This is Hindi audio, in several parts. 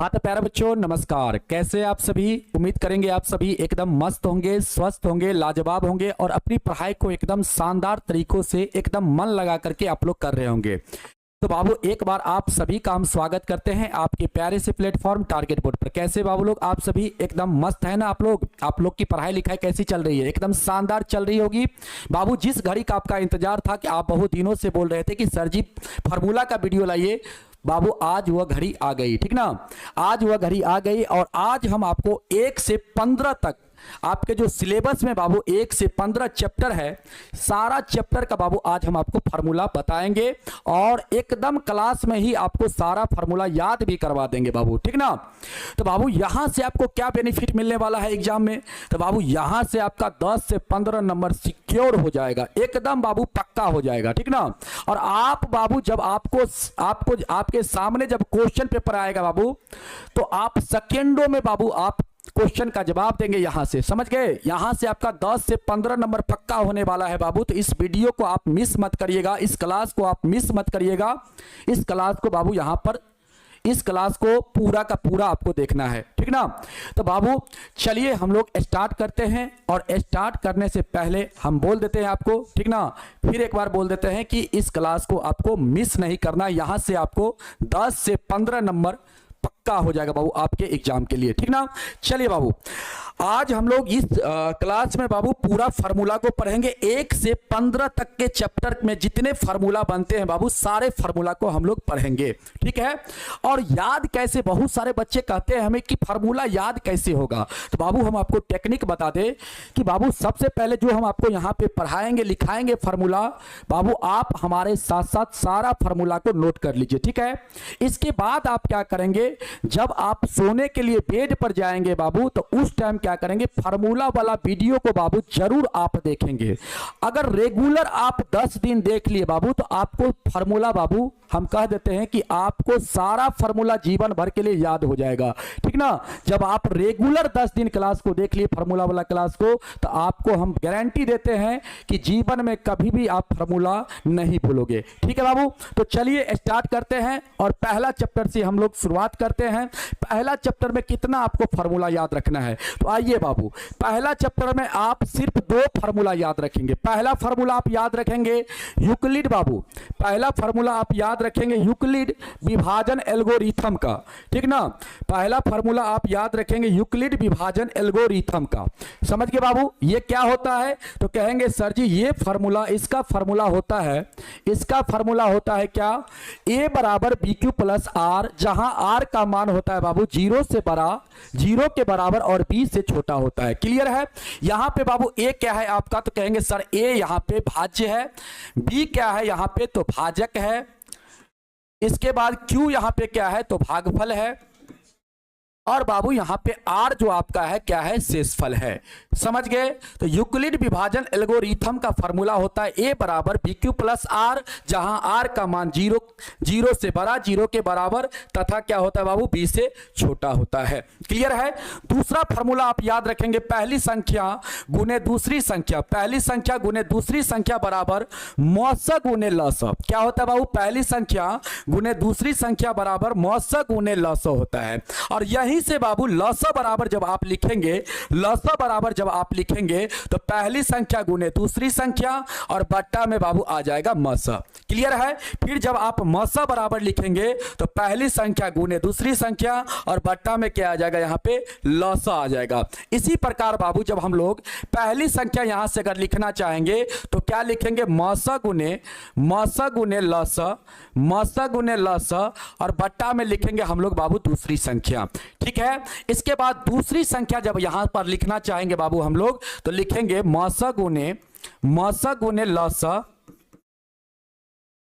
हाँ तो प्यारे बच्चों नमस्कार। कैसे आप सभी? उम्मीद करेंगे आप सभी एकदम मस्त होंगे, स्वस्थ होंगे, लाजवाब होंगे और अपनी पढ़ाई को एकदम शानदार तरीकों से एकदम मन लगा करके आप लोग कर रहे होंगे। तो बाबू एक बार आप सभी का हम स्वागत करते हैं आपके प्यारे से प्लेटफॉर्म टारगेट बोर्ड पर। कैसे बाबू लोग आप सभी एकदम मस्त है ना? आप लोग की पढ़ाई लिखाई कैसी चल रही है? एकदम शानदार चल रही होगी। बाबू जिस घड़ी का आपका इंतजार था कि आप बहुत दिनों से बोल रहे थे कि सर जी फार्मूला का वीडियो लाइए, बाबू आज वह घड़ी आ गई, ठीक ना? आज वह घड़ी आ गई और आज हम आपको 1 से 15 तक आपके जो सिलेबस में बाबू 1 से 15 चैप्टर है, सारा चैप्टर का बाबू आज हम आपको फार्मूला बताएंगे और एकदम क्लास में ही आपको सारा फार्मूला याद भी करवा देंगे बाबू, ठीक ना? तो बाबू यहां से आपको क्या बेनिफिट मिलने वाला है एग्जाम में? तो बाबू यहां से आपका 10 से 15 नंबर सिक्योर हो जाएगा, एकदम बाबू पक्का हो जाएगा, ठीक ना? और आप बाबू जब आपको आपके सामने जब क्वेश्चन पेपर आएगा बाबू, तो आप सेकेंडों में बाबू आप क्वेश्चन का जवाब देंगे। यहां से समझ गए? यहां से आपका 10 से 15 नंबर पक्का होने वाला है बाबू। तो इस वीडियो को आप मिस मत करिएगा, इस क्लास को आप मिस मत करिएगा। इस क्लास को बाबू यहां पर इस क्लास को पूरा का पूरा आपको देखना है, ठीक ना? तो बाबू चलिए हम लोग स्टार्ट करते हैं और स्टार्ट करने से पहले हम बोल देते हैं आपको, ठीक ना? फिर एक बार बोल देते हैं कि इस क्लास को आपको मिस नहीं करना। यहां से आपको 10 से 15 नंबर पक्का हो जाएगा बाबू आपके एग्जाम के लिए, ठीक ना? चलिए बाबू आज हम लोग इस क्लास में बाबू पूरा फार्मूला को पढ़ेंगे। 1 से 15 तक के चैप्टर में जितने फार्मूला बनते हैं बाबू, सारे फार्मूला को हम लोग पढ़ेंगे, ठीक है? और याद कैसे, बहुत सारे बच्चे कहते हैं हमें कि फार्मूला याद कैसे होगा। तो बाबू हम आपको टेक्निक बता दें कि बाबू सबसे पहले जो हम आपको यहाँ पे पढ़ाएंगे, लिखाएंगे फार्मूला, बाबू आप हमारे साथ साथ सारा फार्मूला को नोट कर लीजिए, ठीक है? इसके बाद आप क्या करेंगे, जब आप सोने के लिए बेड पर जाएंगे बाबू, तो उस टाइम क्या करेंगे, फार्मूला वाला वीडियो को बाबू जरूर आप देखेंगे। अगर रेगुलर आप 10 दिन देख लिए बाबू, तो आपको फार्मूला बाबू हम कह देते हैं कि आपको सारा फार्मूला जीवन भर के लिए याद हो जाएगा, ठीक ना? जब आप रेगुलर 10 दिन क्लास को देख लिए, फार्मूला वाला क्लास को, तो आपको हम गारंटी देते हैं कि जीवन में कभी भी आप फार्मूला नहीं भूलोगे, ठीक है बाबू? तो चलिए स्टार्ट करते हैं और पहला चैप्टर से हम लोग शुरुआत करते हैं। पहला चैप्टर में कितना आपको फार्मूला याद रखना है, तो आइए बाबू पहला चैप्टर में आप सिर्फ 2 फार्मूला याद रखेंगे। पहला फार्मूला आप याद रखेंगे यूक्लिड बाबू, पहला फार्मूला आप याद रखेंगे यूक्लिड विभाजन एल्गोरिथम का, ठीक ना? पहला फार्मूला आप याद रखेंगे यूक्लिड विभाजन एल्गोरिथम का। समझ गए बाबू? ये क्या होता है? तो कहेंगे सर जी ये फार्मूला, इसका फार्मूला होता है, इसका फार्मूला होता है क्या, a बराबर BQ प्लस R, जहां R का मान होता है बाबू 0 से बड़ा, 0 के बराबर और B से छोटा होता है। क्लियर है? यहां पे बाबू A क्या है आपका? तो कहेंगे सर A यहां पे भाज्य है, B क्या है यहां पे? तो भाजक है। इसके बाद Q यहां पे क्या है? तो भागफल है। और बाबू यहां पे R जो आपका है क्या है? शेषफल है। समझ गए? तो यूक्लिड विभाजन एल्गोरिथम का फार्मूला होता है a बराबर BQ प्लस R, जहां R का मान 0 से बड़ा, 0 के बराबर तथा क्या होता है बाबू? B से छोटा होता है। क्लियर है? दूसरा फार्मूला आप याद रखेंगे पहली संख्या गुने दूसरी संख्या, पहली संख्या गुने दूसरी संख्या बराबर मौसा गुने लसा। क्या होता है बाबू? पहली संख्या गुने दूसरी संख्या बराबर मौसा गुने लसा होता है। और यही से बाबू लसा बराबर जब आप लिखेंगे, लसा बराबर जब आप लिखेंगे तो पहली संख्या गुने दूसरी संख्या और बट्टा में बाबू आ जाएगा मसा। क्लियर है? फिर जब आप मसा बराबर लिखेंगे तो पहली संख्या गुने दूसरी संख्या और बट्टा में क्या आ जाएगा? यहां पे लसा आ जाएगा। इसी प्रकार बाबू जब हम लोग पहली संख्या यहां से अगर लिखना चाहेंगे तो क्या लिखेंगे? मसा गुने लसा, मसा गुने लसा और बट्टा में लिखेंगे हम लोग बाबू दूसरी संख्या, ठीक है? इसके बाद दूसरी संख्या जब यहां पर लिखना चाहेंगे बाबू हम लोग तो लिखेंगे मौसा गुने लसा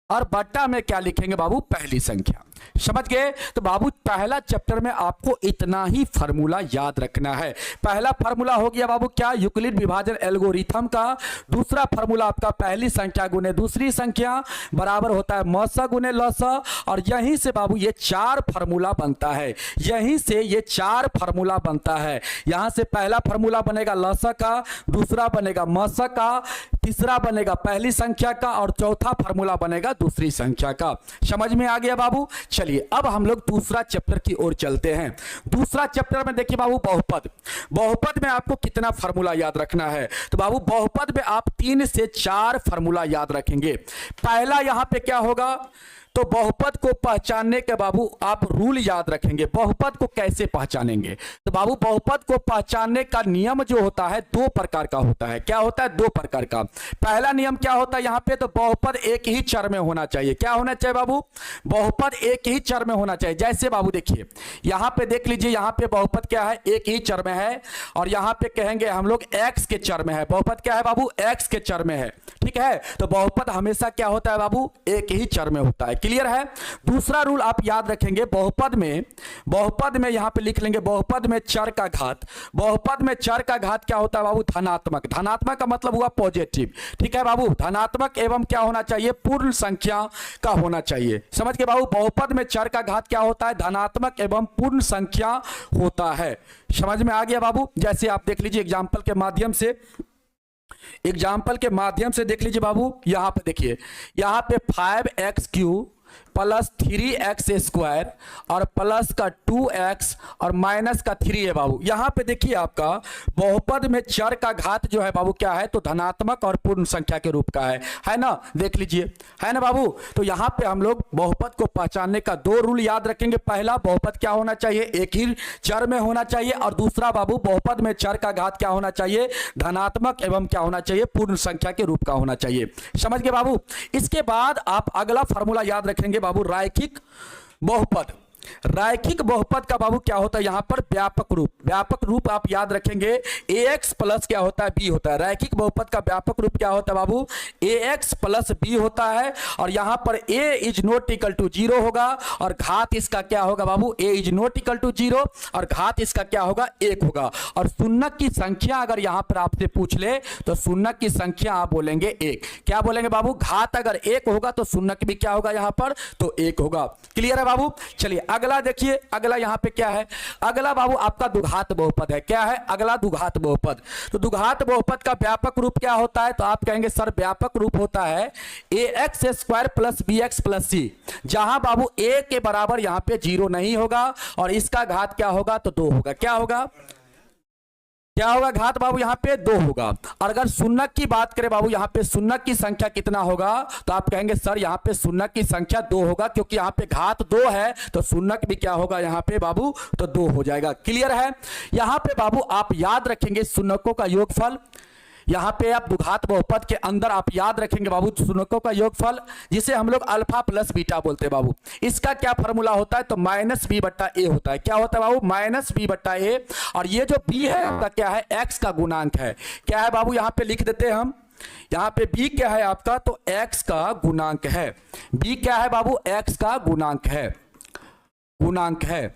और बट्टा में क्या लिखेंगे बाबू? पहली संख्या। समझ गए? तो बाबू पहला चैप्टर में आपको इतना ही फार्मूला याद रखना है। पहला फार्मूला हो गया बाबू क्या? यूक्लिड विभाजन एल्गोरिथम का। दूसरा फार्मूला आपका पहली संख्या गुने दूसरी संख्या बराबर होता है मौसा गुने लसा। और यहीं से बाबू ये 4 फार्मूला बनता है, यहीं से ये 4 फार्मूला बनता है। यहां से पहला फार्मूला बनेगा लसा का, दूसरा बनेगा मौसा का, तीसरा बनेगा पहली संख्या का और चौथा फार्मूला बनेगा दूसरी संख्या का। समझ में आ गया बाबू? चलिए अब हम लोग दूसरा चैप्टर की ओर चलते हैं। दूसरा चैप्टर में देखिए बाबू बहुपद। बहुपद में आपको कितना फार्मूला याद रखना है? तो बाबू बहुपद में आप 3 से 4 फार्मूला याद रखेंगे। पहला यहां पे क्या होगा, तो बहुपद को पहचानने के बाबू आप रूल याद रखेंगे। बहुपद को कैसे पहचानेंगे? तो बाबू बहुपद को पहचानने का नियम जो होता है 2 प्रकार का होता है। क्या होता है? 2 प्रकार का। पहला नियम क्या होता है यहां पे, तो बहुपद एक ही चर में होना चाहिए। क्या होना चाहिए बाबू? बहुपद एक ही चर में होना चाहिए। जैसे बाबू देखिए यहां पे देख लीजिए, यहां पे बहुपद क्या है, एक ही चर में है, और यहां पे कहेंगे हम लोग x के चर में है। बहुपद क्या है बाबू? x के चर में है। ठीक है, तो बहुपद हमेशा क्या होता है बाबू? एक ही चर में होता है। क्लियर है? दूसरा रूल आप याद रखेंगे, बहुपद में यहां पे लिख लेंगे, बहुपद में चर का घात। बहुपद में चर का घात क्या होता है बाबू? धनात्मक। धनात्मक का मतलब हुआ पॉजिटिव। ठीक है बाबू, धनात्मक एवं क्या होना चाहिए? पूर्ण संख्या का होना चाहिए। समझ के बाबू, बहुपद में चर का घात क्या होता है? धनात्मक एवं पूर्ण संख्या होता है। समझ में आ गया बाबू? जैसे आप देख लीजिए एग्जाम्पल के माध्यम से देख लीजिए बाबू। यहां पे देखिए, यहां पे 5x³ प्लस 3x स्क्वायर और प्लस का 2x और माइनस का 3 है बाबू। यहां पे देखिए आपका बहुपद में चर का घात जो है बाबू क्या है, तो धनात्मक और पूर्ण संख्या के रूप का है ना? देख लीजिए, है ना बाबू? तो यहां पे हम लोग बहुपद को पहचानने का 2 रूल याद रखेंगे। पहला, बहुपद क्या होना चाहिए? एक ही चर में होना चाहिए। और दूसरा बाबू, बहुपद में चर का घात क्या होना चाहिए? धनात्मक एवं क्या होना चाहिए? पूर्ण संख्या के रूप का होना चाहिए। समझ गए बाबू? इसके बाद आप अगला फॉर्मूला याद रखेंगे बाबू, रैखिक बहुपद। रैखिक बहुपद का बाबू क्या होता है यहां पर? व्यापक रूप। व्यापक रूप आप याद रखेंगे, ax प्लस क्या होता है? b होता है। रैखिक बहुपद का व्यापक रूप क्या होता है बाबू? ax प्लस b होता है। और यहां पर a is not equal to 0 होगा और घात इसका क्या होगा बाबू? a is not equal to 0 और घात इसका क्या होगा? 1 होगा। और शून्यक की संख्या अगर यहां पर आपसे पूछ ले तो शून्यक की संख्या आप बोलेंगे 1। क्या बोलेंगे बाबू? घात अगर 1 होगा तो शून्यक भी क्या होगा यहां पर? तो 1 होगा। क्लियर है बाबू? चलिए अगला देखिए, अगला यहां पे क्या है? अगला बाबू आपका द्विघात बहुपद है। क्या है? अगला द्विघात बहुपद। तो द्विघात बहुपद का व्यापक रूप क्या होता है? तो आप कहेंगे सर व्यापक रूप होता है ax² plus bx plus c, जहां बाबू a के बराबर यहां पे 0 नहीं होगा और इसका घात क्या होगा? तो 2 होगा। क्या होगा? क्या होगा? घात बाबू यहां पे 2 होगा। और अगर शून्यक की बात करें बाबू, यहां पे शून्यक की संख्या कितना होगा? तो आप कहेंगे सर यहां पे शून्यक की संख्या 2 होगा, क्योंकि यहां पे घात 2 है तो शून्यक भी क्या होगा यहां पे बाबू? तो 2 हो जाएगा। क्लियर है? यहां पे बाबू आप याद रखेंगे शून्यकों का योगफल। यहां पे आप द्विघात बहुपद के अंदर आप याद रखेंगे बाबू शून्यकों का योगफल, जिसे हम लोग अल्फा प्लस बीटा बोलते हैं बाबू। इसका क्या फॉर्मूला होता है? तो -b/a होता है। क्या होता है बाबू? -b/a। और ये जो b है आपका क्या है? x का गुणांक है। क्या है बाबू? यहां पे लिख देते हैं हम। यहां पे b क्या है आपका? तो x का गुणांक है। b क्या है बाबू? x का गुणांक है।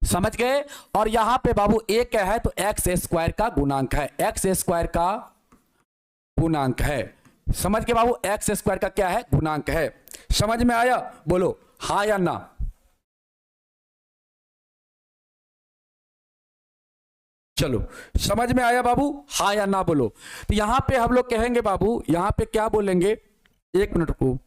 समझ गए? और यहां पे बाबू a क्या है? तो x² का गुणांक है। x² का गुणांक है। समझ के बाबू? x² का क्या है? गुणांक है। समझ में आया? बोलो हाँ या ना। चलो समझ में आया बाबू? हाँ या ना बोलो। तो यहां पे हम लोग कहेंगे बाबू, यहां पे क्या बोलेंगे? 1 मिनट को।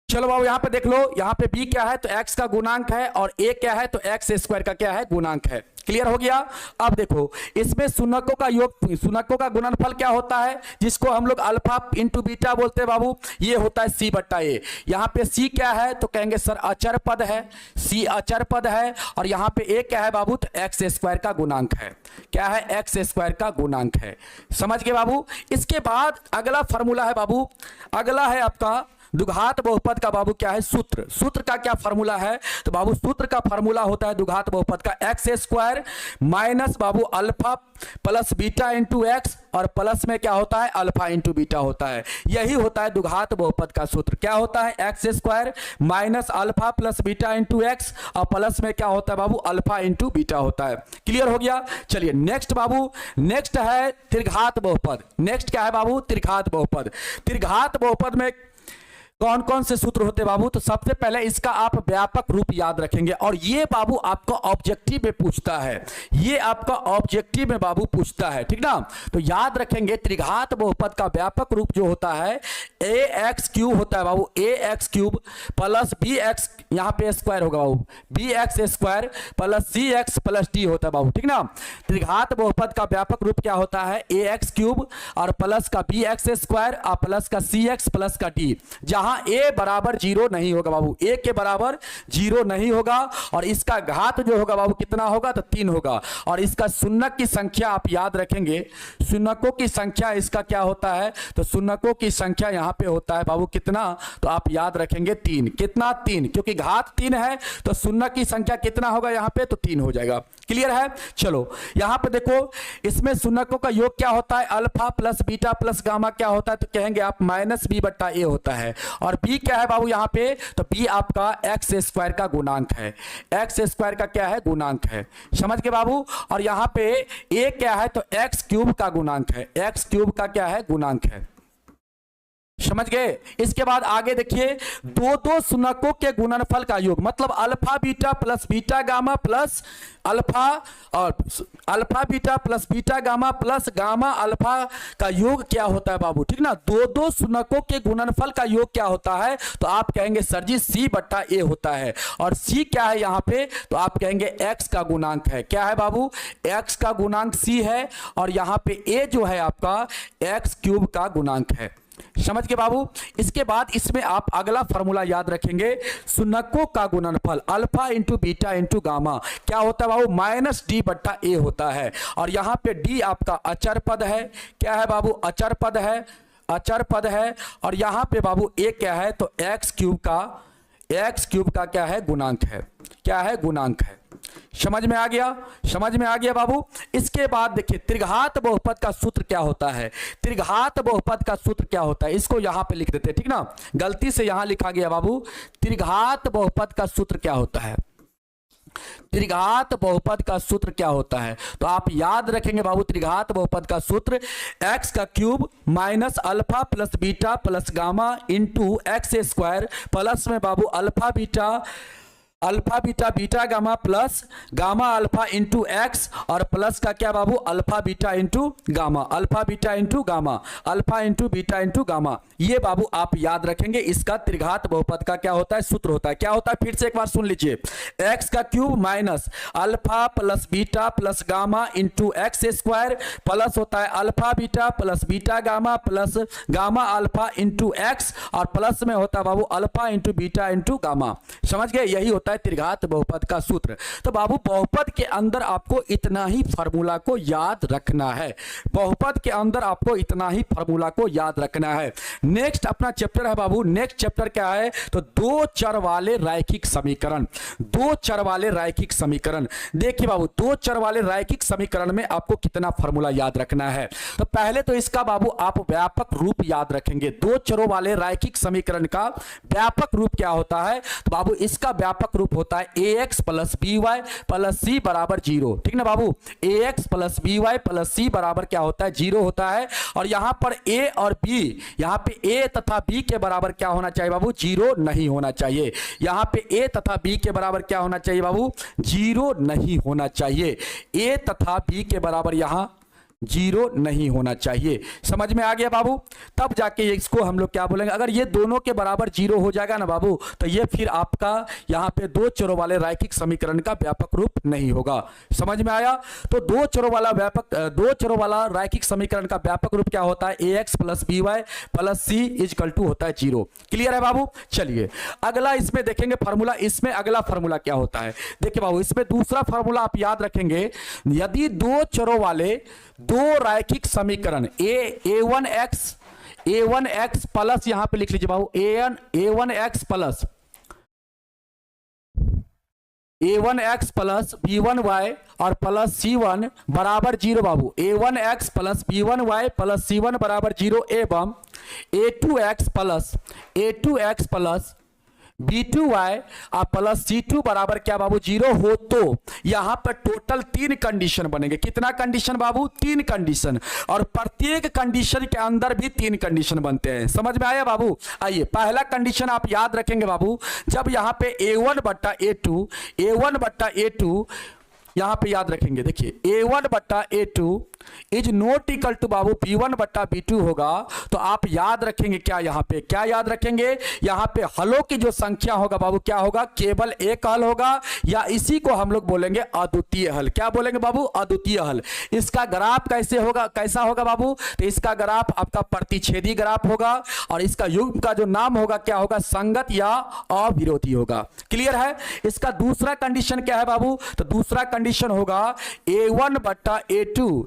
चलो बाबू यहां पे देख लो, यहां पे b क्या है? तो x का गुणांक है और a क्या है? तो x² का क्या है? गुणांक है। क्लियर हो गया? अब देखो इसमें शून्यकों का योग, शून्यकों का गुणनफल क्या होता है? जिसको हम लोग अल्फा इंटू बीटा बोलते हैं बाबू, ये होता है c/a। यहां पे c क्या है? तो कहेंगे सर अचर पद है। c अचर पद है। और यहां पे a क्या है बाबू? तो x² का गुणांक है। क्या है? x² का गुणांक है। समझ गए बाबू? इसके बाद अगला फॉर्मूला है बाबू, अगला है आपका द्विघात बहुपद का बाबू क्या है? सूत्र। सूत्र का क्या फॉर्मूला है? तो बाबू सूत्र का फॉर्मूला होता है द्विघात बहुपद का x² माइनस बाबू alpha plus beta into x, और प्लस में क्या होता है? अल्फा इंटू बीटा होता है। यही होता है द्विघात बहुपद का सूत्र। क्या होता है? x² minus alpha plus beta into x, और प्लस में क्या होता है बाबू? अल्फा इंटू बीटा होता है। क्लियर हो गया? चलिए नेक्स्ट बाबू, नेक्स्ट है त्रिघात बहुपद। नेक्स्ट क्या है बाबू? त्रिघात बहुपद। त्रिघात बहुपद में कौन कौन से सूत्र होते बाबू? तो सबसे पहले इसका आप व्यापक रूप याद रखेंगे, और ये बाबू आपका ऑब्जेक्टिव में पूछता है, ये आपका ऑब्जेक्टिव में बाबू पूछता है, ठीक ना। तो याद रखेंगे त्रिघात बहुपद का व्यापक रूप जो होता है ax³ होता है बाबू, ax³ प्लस bx, यहां पे स्क्वायर होगा बाबू, bx² plus cx plus d होता है बाबू, ठीक ना। त्रिघात बहुपद का व्यापक रूप क्या होता है? ax³ और प्लस का bx² और प्लस का cx प्लस का d, जहां a बराबर 0 नहीं होगा बाबू, a के बराबर 0 नहीं होगा, और इसका घात जो होगा बाबू कितना होगा? तो 3 होगा। और इसका शून्यक की संख्या आप याद रखेंगे, शून्यकों की संख्या इसका क्या होता है? तो शून्यकों की संख्या यहां पे होता है बाबू कितना? तो आप याद रखेंगे 3। कितना? 3, क्योंकि घात 3 है तो शून्यक की संख्या कितना होगा यहां पे? तो 3 हो जाएगा। क्लियर है? चलो यहां पे देखो, इसमें शून्यकों का योग क्या होता है? Alpha plus beta plus gamma क्या होता है? तो कहेंगे आप -b/a होता है। और b क्या है बाबू यहां पे? तो b आपका x² का गुणांक है, x² का क्या है? गुणांक है। समझ के बाबू? और यहां पे a क्या है? तो x³ का गुणांक है, x³ का क्या है? गुणांक है। समझ गए? इसके बाद आगे देखिए, दो शून्यकों के गुणनफल का योग, मतलब alpha beta plus beta gamma plus alpha, और alpha beta plus beta gamma plus gamma alpha का योग क्या होता है बाबू? ठीक ना। दो शून्यकों के गुणनफल का योग क्या होता है? तो आप कहेंगे सर जी c/a होता है। और c क्या है यहां पे? तो आप कहेंगे x का गुणांक है। क्या है बाबू? x का गुणांक c है, और यहां पे a जो है आपका x³ का गुणांक है। समझ के बाबू? इसके बाद इसमें आप अगला फॉर्मूला याद रखेंगे, शून्यकों का गुणनफल alpha into beta into gamma क्या होता है बाबू? -d/a होता है। और यहां पे d आपका अचर पद है। क्या है बाबू? अचर पद है, अचर पद है। और यहां पे बाबू a क्या है? तो x³ का क्या है? गुणांक है। क्या है? गुणांक है। समझ में आ गया? समझ में आ गया बाबू? इसके बाद देखिए, त्रिघात बहुपद का सूत्र क्या होता है? त्रिघात बहुपद का सूत्र क्या होता है? इसको यहां पे लिख देते हैं, ठीक ना। गलती से यहां लिखा गया बाबू। त्रिघात बहुपद का सूत्र क्या होता है? त्रिघात बहुपद का सूत्र क्या होता है? तो आप याद रखेंगे बाबू, त्रिघात बहुपद का सूत्र x³ minus alpha plus beta plus gamma into x² plus में बाबू alpha beta beta gamma plus gamma alpha into x, और प्लस का क्या बाबू? Alpha beta into gamma, alpha beta into gamma, alpha into beta into gamma. ये बाबू आप याद रखेंगे। इसका त्रिघात बहुपद का क्या होता है? सूत्र होता है। क्या होता है? फिर से एक बार सुन लीजिए, x³ minus alpha plus beta plus gamma into x² plus होता है alpha beta plus beta gamma plus gamma alpha into x, और प्लस में होता है बाबू alpha into beta into gamma. समझ गए? यही होता है त्रिघात बहुपद का सूत्र। तो बाबू बहुपद के अंदर आपको इतना ही फार्मूला को याद रखना है, बहुपद के अंदर आपको इतना ही फार्मूला को याद रखना है। नेक्स्ट अपना चैप्टर है बाबू, नेक्स्ट चैप्टर क्या है? तो दो चर वाले रैखिक समीकरण, दो चर वाले रैखिक समीकरण। देखिए बाबू, दो चर वाले रैखिक समीकरण में आपको कितना फार्मूला याद रखना है? तो पहले तो इसका बाबू आप व्यापक रूप याद रखेंगे। दो चरों वाले रैखिक समीकरण का व्यापक रूप क्या होता है? तो बाबू इसका व्यापक रूप होता है ax plus by plus c बराबर 0, ठीक ना बाबू। ax plus by plus c बराबर क्या होता है? 0 होता है। और यहां पर a और b, यहां पे a तथा b के बराबर क्या होना चाहिए बाबू? 0 नहीं होना चाहिए। यहां पे a तथा b के बराबर क्या होना चाहिए बाबू? 0 नहीं होना चाहिए। a तथा b के बराबर यहां 0 नहीं होना चाहिए। समझ में आ गया बाबू? तब जाके इसको हम लोग क्या बोलेंगे? अगर ये दोनों के बराबर 0 हो जाएगा ना बाबू, तो ये फिर आपका यहां पे दो चरों वाले रैखिक समीकरण का व्यापक रूप नहीं होगा। समझ में आया? तो दो चरों वाला रैखिक समीकरण का व्यापक रूप क्या होता है? ax plus by plus c equal to होता है 0। क्लियर है बाबू? चलिए अगला इसमें देखेंगे फार्मूला। इसमें अगला फार्मूला क्या होता है? देखिए बाबू, इसमें दूसरा फार्मूला आप याद रखेंगे। यदि दो चरों वाले दो रैखिक समीकरण a1x प्लस, यहां पे लिख लीजिए बाबू a1x प्लस b1y और प्लस c1 बराबर 0 बाबू। a1x plus b1y plus c1 बराबर 0 एवं a2x plus B2y plus C2 बराबर क्या बाबू 0 हो तो यहां पर टोटल 3 कंडीशन बनेंगे। कितना कंडीशन बाबू? 3 कंडीशन, और प्रत्येक कंडीशन के अंदर भी 3 कंडीशन बनते हैं। समझ में आया बाबू? आइए पहला कंडीशन आप याद रखेंगे बाबू, जब यहां पे A1/A2 यहां पे याद रखेंगे, देखिए A1/A2 is not equal to बाबू B1/B2 होगा, तो आप याद रखेंगे क्या? यहां पे क्या याद रखेंगे? यहां पे हलों की जो संख्या होगा बाबू क्या होगा? केवल एक हल होगा, या इसी को हम लोग बोलेंगे अद्वितीय हल। क्या बोलेंगे बाबू? अद्वितीय हल। इसका ग्राफ कैसे होगा? कैसा होगा बाबू? तो इसका ग्राफ आपका प्रतिच्छेदी ग्राफ होगा, और इसका युग्म का जो नाम होगा क्या होगा? संगत या अविरोधी होगा। क्लियर है? इसका दूसरा कंडीशन क्या है बाबू? तो दूसरा कंडीशन होगा A1/A2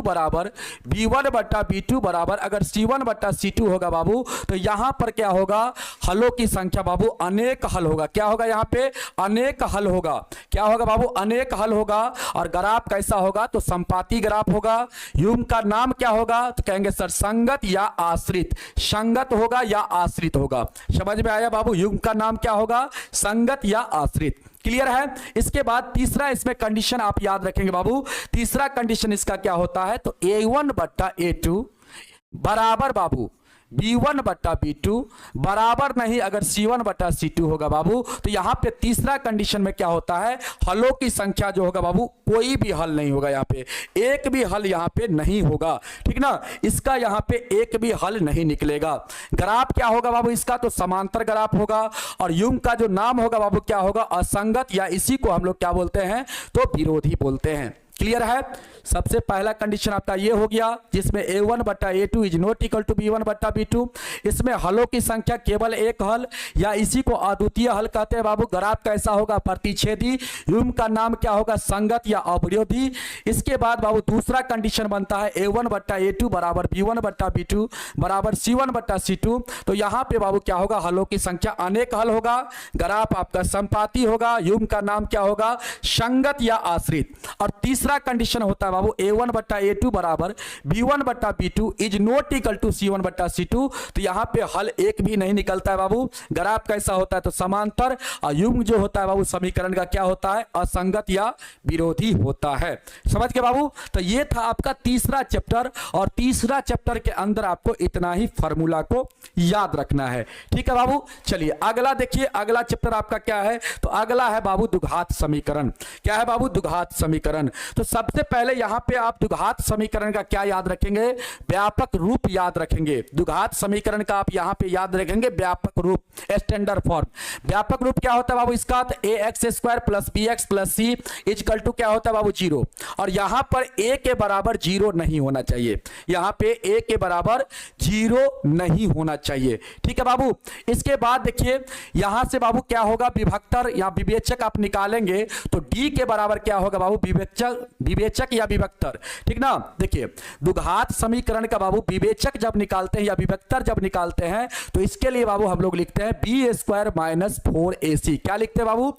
बराबर B1/B2 बराबर अगर C1/C2 होगा बाबू, तो यहां पर क्या होगा? हलों की संख्या बाबू अनेक हल होगा। क्या होगा? यहां पे अनेक हल होगा। क्या होगा बाबू? अनेक हल होगा। और ग्राफ कैसा होगा? तो संपाती ग्राफ होगा। युग्म का नाम क्या होगा? तो कहेंगे सर संगत या आश्रित। संगत होगा या आश्रित होगा। समझ में आया बाबू? युग्म का नाम क्या होगा? संगत या आश्रित। क्लियर है? इसके बाद तीसरा इसमें कंडीशन आप याद रखेंगे बाबू। तीसरा कंडीशन इसका क्या होता है? तो A1/A2 बराबर बाबू B1/B2 बराबर नहीं अगर C1/C2 होगा बाबू, तो यहां पे तीसरा कंडीशन में क्या होता है? हलों की संख्या जो होगा बाबू कोई भी हल नहीं होगा। यहां पे एक भी हल यहां पे नहीं होगा। ठीक ना? इसका यहां पे एक भी हल नहीं निकलेगा। ग्राफ क्या होगा बाबू इसका? तो समांतर ग्राफ होगा, और युग्म का जो नाम होगा बाबू क्या होगा? असंगत, या इसी को हम लोग क्या बोलते हैं? तो विरोधी बोलते हैं। क्लियर है? सबसे पहला कंडीशन आपका ये हो गया, जिसमें A1/A2 is not equal to B1/B2। इसमें हलों की संख्या केवल एक हल, या इसी को अद्वितीय हल कहते हैं बाबू। ग्राफ कैसा होगा? प्रतिच्छेदी। युग्म का नाम क्या होगा? संगत या अविरोधी। इसके बाद बाबू दूसरा कंडीशन बनता है A1/A2 बराबर B1/B2 बराबर C1/C2। तो यहां पे बाबू क्या होगा? हलों की संख्या अनेक हल होगा। ग्राफ आपका संपाती होगा। युग्म का नाम क्या होगा? संगत या आश्रित। और तीसरा कंडीशन होता है बाबू A1/A2 बराबर B1/B2 is not equal to C1/C2। तो यहां पे हल एक भी नहीं निकलता है बाबू। ग्राफ कैसा होता है? तो समांतर। और युग्म जो होता है बाबू समीकरण का क्या होता है? असंगत या विरोधी होता है। समझ के बाबू? तो ये था आपका तीसरा चैप्टर, और तीसरा चैप्टर के अंदर आपको इतना ही फार्मूला को याद रखना है। ठीक है बाबू? चलिए अगला देखिए, अगला चैप्टर आपका क्या है? तो अगला है बाबू द्विघात समीकरण। क्या है बाबू? द्विघात समीकरण। तो सबसे पहले यहां पे आप द्विघात समीकरण का क्या याद रखेंगे? व्यापक रूप याद रखेंगे। द्विघात समीकरण का आप यहां पे याद रखेंगे व्यापक रूप, स्टैंडर्ड फॉर्म। व्यापक रूप क्या होता है बाबू इसका? तो ax² plus bx plus c equal to क्या होता है बाबू? 0। और यहां पर a के बराबर 0 नहीं होना चाहिए। यहां पे a के बराबर 0 नहीं होना चाहिए। ठीक है बाबू? इसके बाद देखिए यहां से बाबू क्या होगा? विभक्तर या विवेचक आप निकालेंगे, तो d के बराबर क्या होगा बाबू? विवेचक या विभक्तर। ठीक ना? देखिए द्विघात समीकरण का बाबू विवेचक जब निकालते हैं या विभक्तर जब निकालते हैं, तो इसके लिए बाबू हम लोग लिखते हैं b² माइनस 4ac। क्या लिखते हैं बाबू?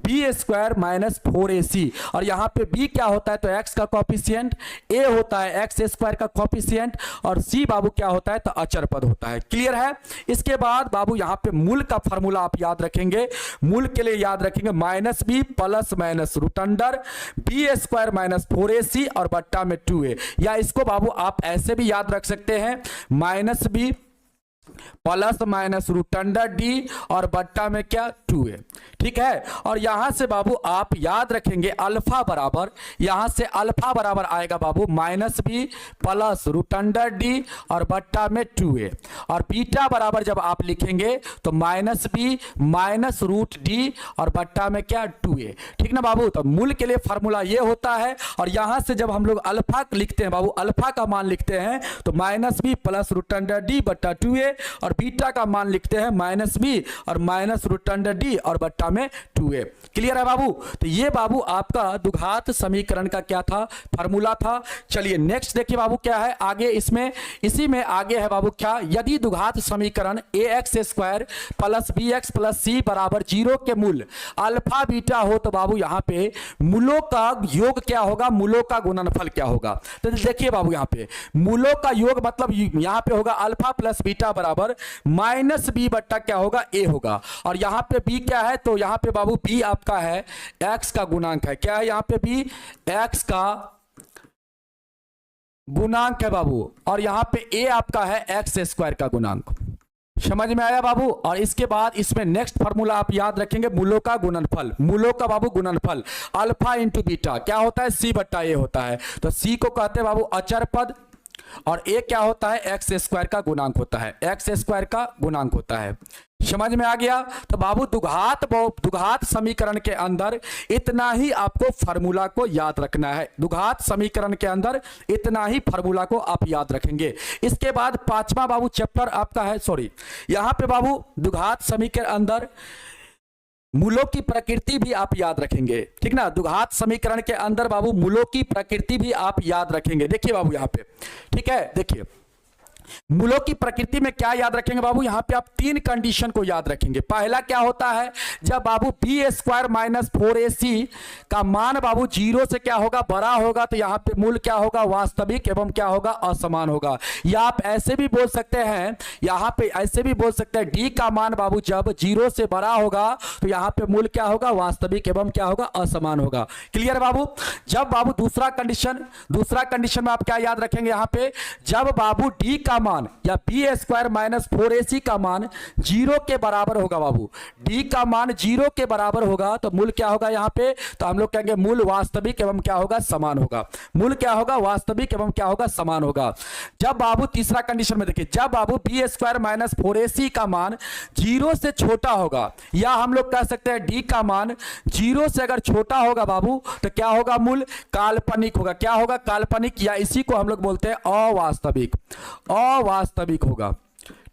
b² minus 4ac। और यहां पे b क्या होता है? तो x का कॉफिशिएंट, a होता है x² का कॉफिशिएंट, और c बाबू क्या होता है? तो अचर पद होता है। क्लियर है? इसके बाद बाबू यहां पे मूल का फार्मूला आप याद रखेंगे। मूल के लिए याद रखेंगे -b plus minus root under b² minus 4ac और बट्टा में 2a, या इसको बाबू आप ऐसे भी याद रख सकते हैं -b plus minus root under D और बट्टा में क्या? 2a। ठीक है? और यहां से बाबू आप याद रखेंगे अल्फा बराबर, यहां से अल्फा बराबर आएगा बाबू -b plus root under D और बट्टा में 2a। और बीटा बराबर जब आप लिखेंगे तो -b माइनस रूट डी और बट्टा में क्या? 2a। ठीक ना बाबू? तो मूल के लिए फॉर्मूला ये होता है। और यहां से जब हम लोग अल्फा लिखते हैं बाबू, अल्फा का मान लिखते हैं तो -b plus root under D बट्टा 2a, और बीटा का मान लिखते हैं -b और माइनस रूट अंडर डी और बट्टा में 2a। क्लियर है बाबू? तो ये बाबू आपका द्विघात समीकरण का क्या था? फार्मूला था। चलिए नेक्स्ट देखिए बाबू क्या है आगे। इसमें इसी में आगे है बाबू क्या? यदि द्विघात समीकरण ax² plus bx plus c बराबर 0 के मूल अल्फा बीटा हो, तो बाबू यहां पे मूलों का योग क्या होगा? मूलों का गुणनफल क्या होगा? तो देखिए बाबू यहां पे मूलों का योग मतलब यहां पे होगा अल्फा प्लस बीटा बराबर माइनस बी बट्टा क्या होगा, ए होगा। और यहां पे बी क्या है, तो यहां पे बाबू बी आपका है एक्स का गुणांक है। क्या है यहां पे बी, एक्स का गुणांक है बाबू। और यहां पे ए आपका है एक्स स्क्वायर का गुणांक। समझ में आया बाबू। और इसके बाद इसमें नेक्स्ट फार्मूला आप याद रखेंगे, मूलों का गुणनफल। मूलों का बाबू गुणनफल अल्फा इंटू बीटा क्या होता है, सी बट्टा ए होता है। तो सी को कहते हैं बाबू अचर पद, और ए क्या होता है, एक्स स्क्वायर का गुणांक होता है। एक्स स्क्वायर का गुणांक होता है। समझ में आ गया। तो बाबू द्विघात समीकरण के अंदर इतना ही आपको फार्मूला को याद रखना है। द्विघात समीकरण के अंदर इतना ही फार्मूला को आप याद रखेंगे। इसके बाद पांचवा बाबू चैप्टर आपका है, सॉरी यहां पे बाबू द्विघात समीकरण के अंदर मूलों की प्रकृति भी आप याद रखेंगे, ठीक ना। द्विघात समीकरण के अंदर बाबू मूलों की प्रकृति भी आप याद रखेंगे। देखिए बाबू यहां पे, ठीक है, देखिए मूलों की प्रकृति में क्या याद रखेंगे बाबू, यहां पे आप तीन कंडीशन को याद रखेंगे। पहला क्या होता है, जब बाबू बी स्क्वायर माइनस 4ac का मान बाबू जीरो से क्या होगा, बड़ा होगा, तो यहां पे मूल क्या होगा, वास्तविक एवं क्या होगा, असमान होगा। या आप ऐसे भी बोल सकते हैं, यहां पे ऐसे भी बोल सकते हैं, डी का मान बाबू जब जीरो से बड़ा होगा तो यहां पे मूल क्या होगा, वास्तविक एवं क्या होगा, असमान होगा। क्लियर बाबू। जब बाबू दूसरा कंडीशन में आप क्या याद रखेंगे, यहां पे जब बाबू डी का मान या बी स्क्वायर माइनस 4ac का मान जीरो के बराबर होगा बाबू, डी का मान जीरो के बराबर होगा तो मूल क्या होगा यहां पे, तो हम लोग कहेंगे मूल वास्तविक एवं क्या होगा, समान होगा। मूल क्या होगा, वास्तविक एवं क्या होगा, समान होगा। जब बाबू तीसरा कंडीशन में देखिए, जब बाबू बी स्क्वायर माइनस 4ac का मान जीरो से छोटा होगा, या हम लोग कह सकते हैं डी का मान जीरो से अगर छोटा होगा बाबू तो क्या होगा, मूल काल्पनिक होगा। क्या होगा, काल्पनिक, या इसी को हम लोग बोलते हैं अवास्तविक होगा।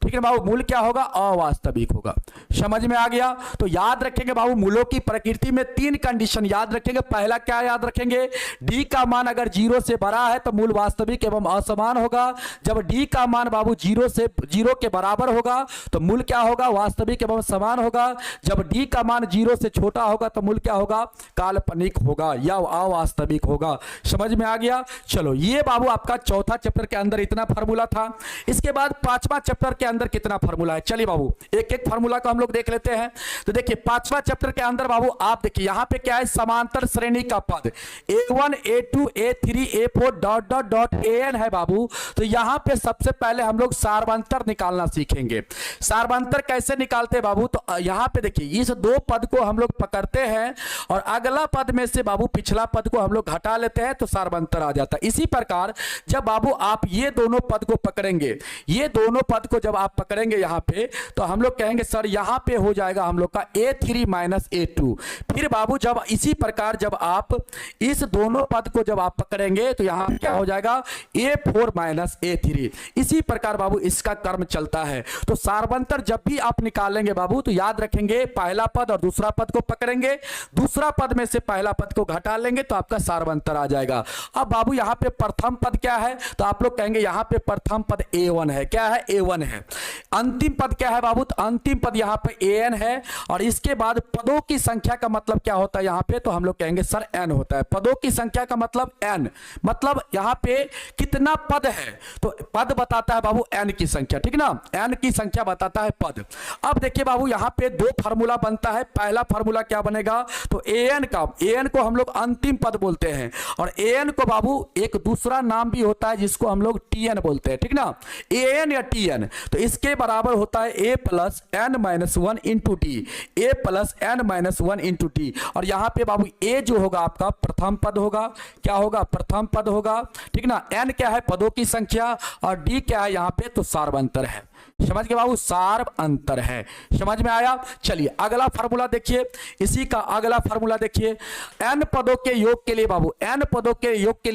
ठीक है बाबू, मूल क्या होगा, अवास्तविक होगा। समझ में आ गया। तो याद रखेंगे बाबू मूलों की प्रकृति में तीन कंडीशन याद रखेंगे। पहला क्या याद रखेंगे, डी का मान अगर जीरो से बड़ा है तो मूल वास्तविक एवं असमान होगा। जब डी का मान बाबू जीरो के बराबर होगा तो मूल क्या होगा, वास्तविक एवं समान होगा। जब डी का मान जीरो से छोटा होगा तो मूल क्या होगा, काल्पनिक होगा या अवास्तविक होगा। समझ में आ गया। चलो ये बाबू आपका चौथा चैप्टर के अंदर इतना फार्मूला था। इसके बाद पांचवा चैप्टर के अंदर कितना फार्मूला है, चलिए बाबू एक एक फार्मूला को हम लोग देख लेते हैं। तो देखिए पांचवा चैप्टर के अंदर बाबू आप देखिए यहां पे क्या है, समांतर श्रेणी का पद a1 a2 a3 a4 dot dot dot an है बाबू। तो यहां पे सबसे पहले हम लोग सार्वंतर निकालना सीखेंगे। सार्वंतर कैसे निकालते हैं बाबू, तो यहां पे देखिए इस दो पद को हम लोग पकड़ते हैं और अगला पद में से बाबू पिछला पद को हम लोग हटा लेते हैं तो सार्वंतर आ जाता है। इसी प्रकार जब बाबू आप ये दोनों पद को पकड़ेंगे, ये दोनों पद को जब आप पकड़ेंगे यहां पे, तो हम लोग कहेंगे सर यहां पे हो जाएगा हम लोग का a3 माइनस a2। फिर बाबू जब इसी प्रकार जब आप इस दोनों पद को जब आप पकड़ेंगे तो यहां क्या हो जाएगा, a4 माइनस a3। इसी प्रकार बाबू इसका क्रम चलता है। तो सार्वंतर जब भी आप निकालेंगे बाबू तो याद रखेंगे पहला पद और दूसरा पद को पकड़ेंगे, दूसरा पद में से पहला पद को घटा लेंगे तो आपका सार्वंतर आ जाएगा। अब बाबू यहां पे प्रथम पद क्या है, तो आप लोग कहेंगे यहां पे प्रथम पद a1 है। क्या है, a1 है। अंतिम पद क्या है बाबू, तो अंतिम पद यहां पे an है। और इसके बाद पदों की संख्या का मतलब क्या होता है यहां पे, तो हम लोग कहेंगे सर n होता है। पदों की संख्या का मतलब n, मतलब यहां पे कितना पद है, तो पद बताता है बाबू n की संख्या, ठीक ना, n की संख्या बताता है पद। अब देखिए बाबू यहां पे दो फार्मूला बनता है। पहला फार्मूला क्या बनेगा, तो an को हम लोग अंतिम पद बोलते हैं, और an को बाबू एक दूसरा नाम भी होता है जिसको हम लोग tn बोलते हैं, ठीक ना, an या tn। तो इसके बराबर होता है a plus n minus 1 into T, a plus n minus 1 into T. और यहां पे बाबू a जो होगा आपका प्रथम पद होगा, क्या होगा, प्रथम पद होगा, ठीक ना। n क्या है, पदों की संख्या, और d क्या है यहां पे, तो सार्वंतर है। समझ गए बाबू, सार्वंतर है। समझ में आया। चलिए अगला फार्मूला देखिए, इसी का अगला फार्मूला देखिए। n पदों के योग के लिए बाबू, n पदों के योग के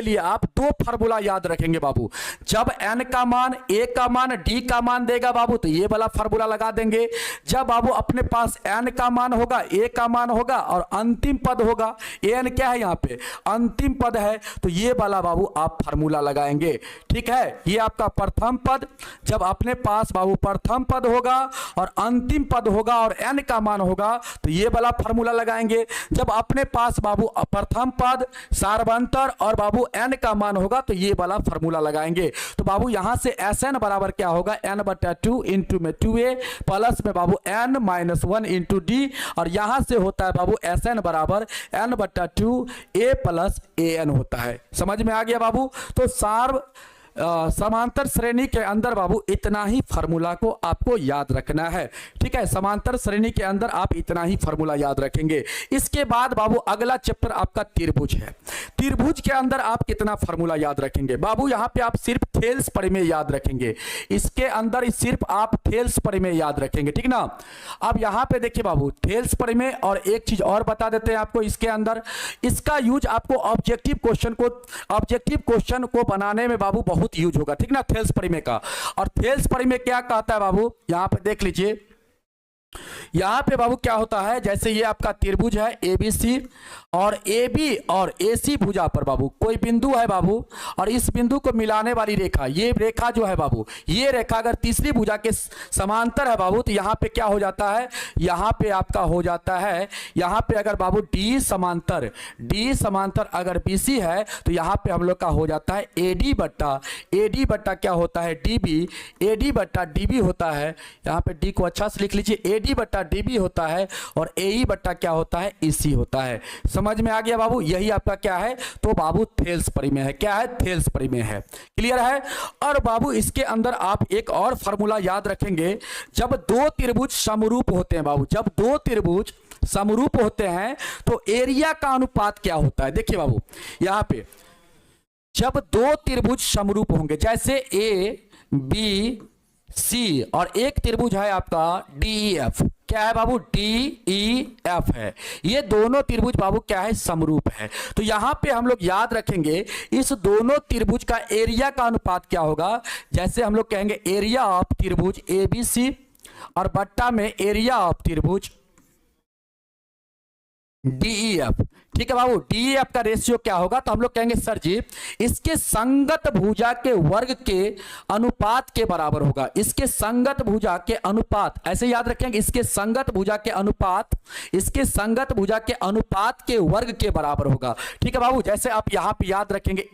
लिए आप दो फार्मूला याद रखेंगे बाबू। जब n का मान, a का मान, d का मान देगा बाबू तो ये वाला फार्मूला लगा देंगे। जब बाबू अपने पास n का मान होगा, a का मान होगा और अंतिम पद होगा, an क्या है यहाँ पे, अंतिम पद है, तो ये वाला बाबू आप फार्मूला लगाएंगे। ठीक है, ये आपका आपका प्रथम पद, जब अपने पास बाबू प्रथम पद होगा और अंतिम पद होगा और n का मान होगा तो ये वाला फॉर्मूला लगाएंगे। जब अपने पास बाबू प्रथम पद, सार्वंतर और बाबू n का मान होगा तो ये वाला फॉर्मूला लगाएंगे। तो बाबू यहां से Sn बराबर क्या होगा, n/2 इंटू में 2a प्लस में बाबू n - 1 इंटू डी, और यहां से होता है बाबू Sn बराबर n/2 a प्लस an होता है। समझ में आ गया बाबू। तो समांतर श्रेणी के अंदर बाबू इतना ही फार्मूला को आपको याद रखना है, ठीक है। समांतर श्रेणी के अंदर आप इतना ही फार्मूला याद रखेंगे। इसके बाद बाबू अगला चैप्टर आपका त्रिभुज है। त्रिभुज के अंदर आप कितना फार्मूला याद रखेंगे बाबू, यहाँ पे आप सिर्फ थेल्स परिमेय याद रखेंगे। इसके अंदर सिर्फ आप थेल्स परिमेय याद रखेंगे, ठीक ना। अब यहाँ पे देखिए बाबू थेल्स परिमेय, और एक चीज और बता देते हैं आपको, इसके अंदर इसका यूज आपको ऑब्जेक्टिव क्वेश्चन को बनाने में बाबू बहुत यूज होगा, ठीक ना, थेल्स परिमेय का। और थेल्स परिमेय क्या कहता है बाबू, यहां पे देख लीजिए। यहां पे बाबू क्या होता है, जैसे ये आपका त्रिभुज है एबीसी, और AB और AC भुजा पर बाबू कोई बिंदु है बाबू, और इस बिंदु को मिलाने वाली रेखा, ये रेखा जो है बाबू, ये रेखा अगर तीसरी भुजा के समांतर है बाबू तो यहां पे क्या हो जाता है, यहां पे आपका हो जाता है, यहां पे अगर बाबू D समांतर अगर BC है तो यहां पे हम लोग का हो जाता है AD बट्टा क्या होता है AD बट्टा DB होता है। यहां पे D को अच्छा से लिख लीजिए, AD बट्टा DB होता है, और AE बट्टा क्या होता है EC होता है। समझ में आ गया बाबू, यही आपका क्या है, तो बाबू थेल्स परिमेय है। क्या है, थेल्स परिमेय है। क्लियर है। और बाबू इसके अंदर आप एक और फार्मूला याद रखेंगे, जब दो त्रिभुज समरूप होते हैं बाबू, जब दो त्रिभुज समरूप होते हैं तो एरिया का अनुपात क्या होता है। देखिए बाबू यहां पे जब दो त्रिभुज समरूप होंगे, जैसे ABC और एक त्रिभुज है आपका DEF, क्या है बाबू, DEF है। ये दोनों त्रिभुज बाबू क्या है, समरूप है। तो यहां पे हम लोग याद रखेंगे इस दोनों त्रिभुज का एरिया का अनुपात क्या होगा। जैसे हम लोग कहेंगे एरिया ऑफ त्रिभुज ABC और बट्टा में एरिया ऑफ त्रिभुज DEF, ठीक है बाबू। DEF का रेशियो क्या होगा, तो हम लोग कहेंगे सर जी इसके संगत भुजा के वर्ग के अनुपात के बराबर होगा। इसके संगत भुजा के अनुपात, ऐसे याद रखेंगे, इसके संगत भुजा के अनुपात के वर्ग के बराबर होगा, ठीक है बाबू। जैसे आप यहां पे याद रखेंगे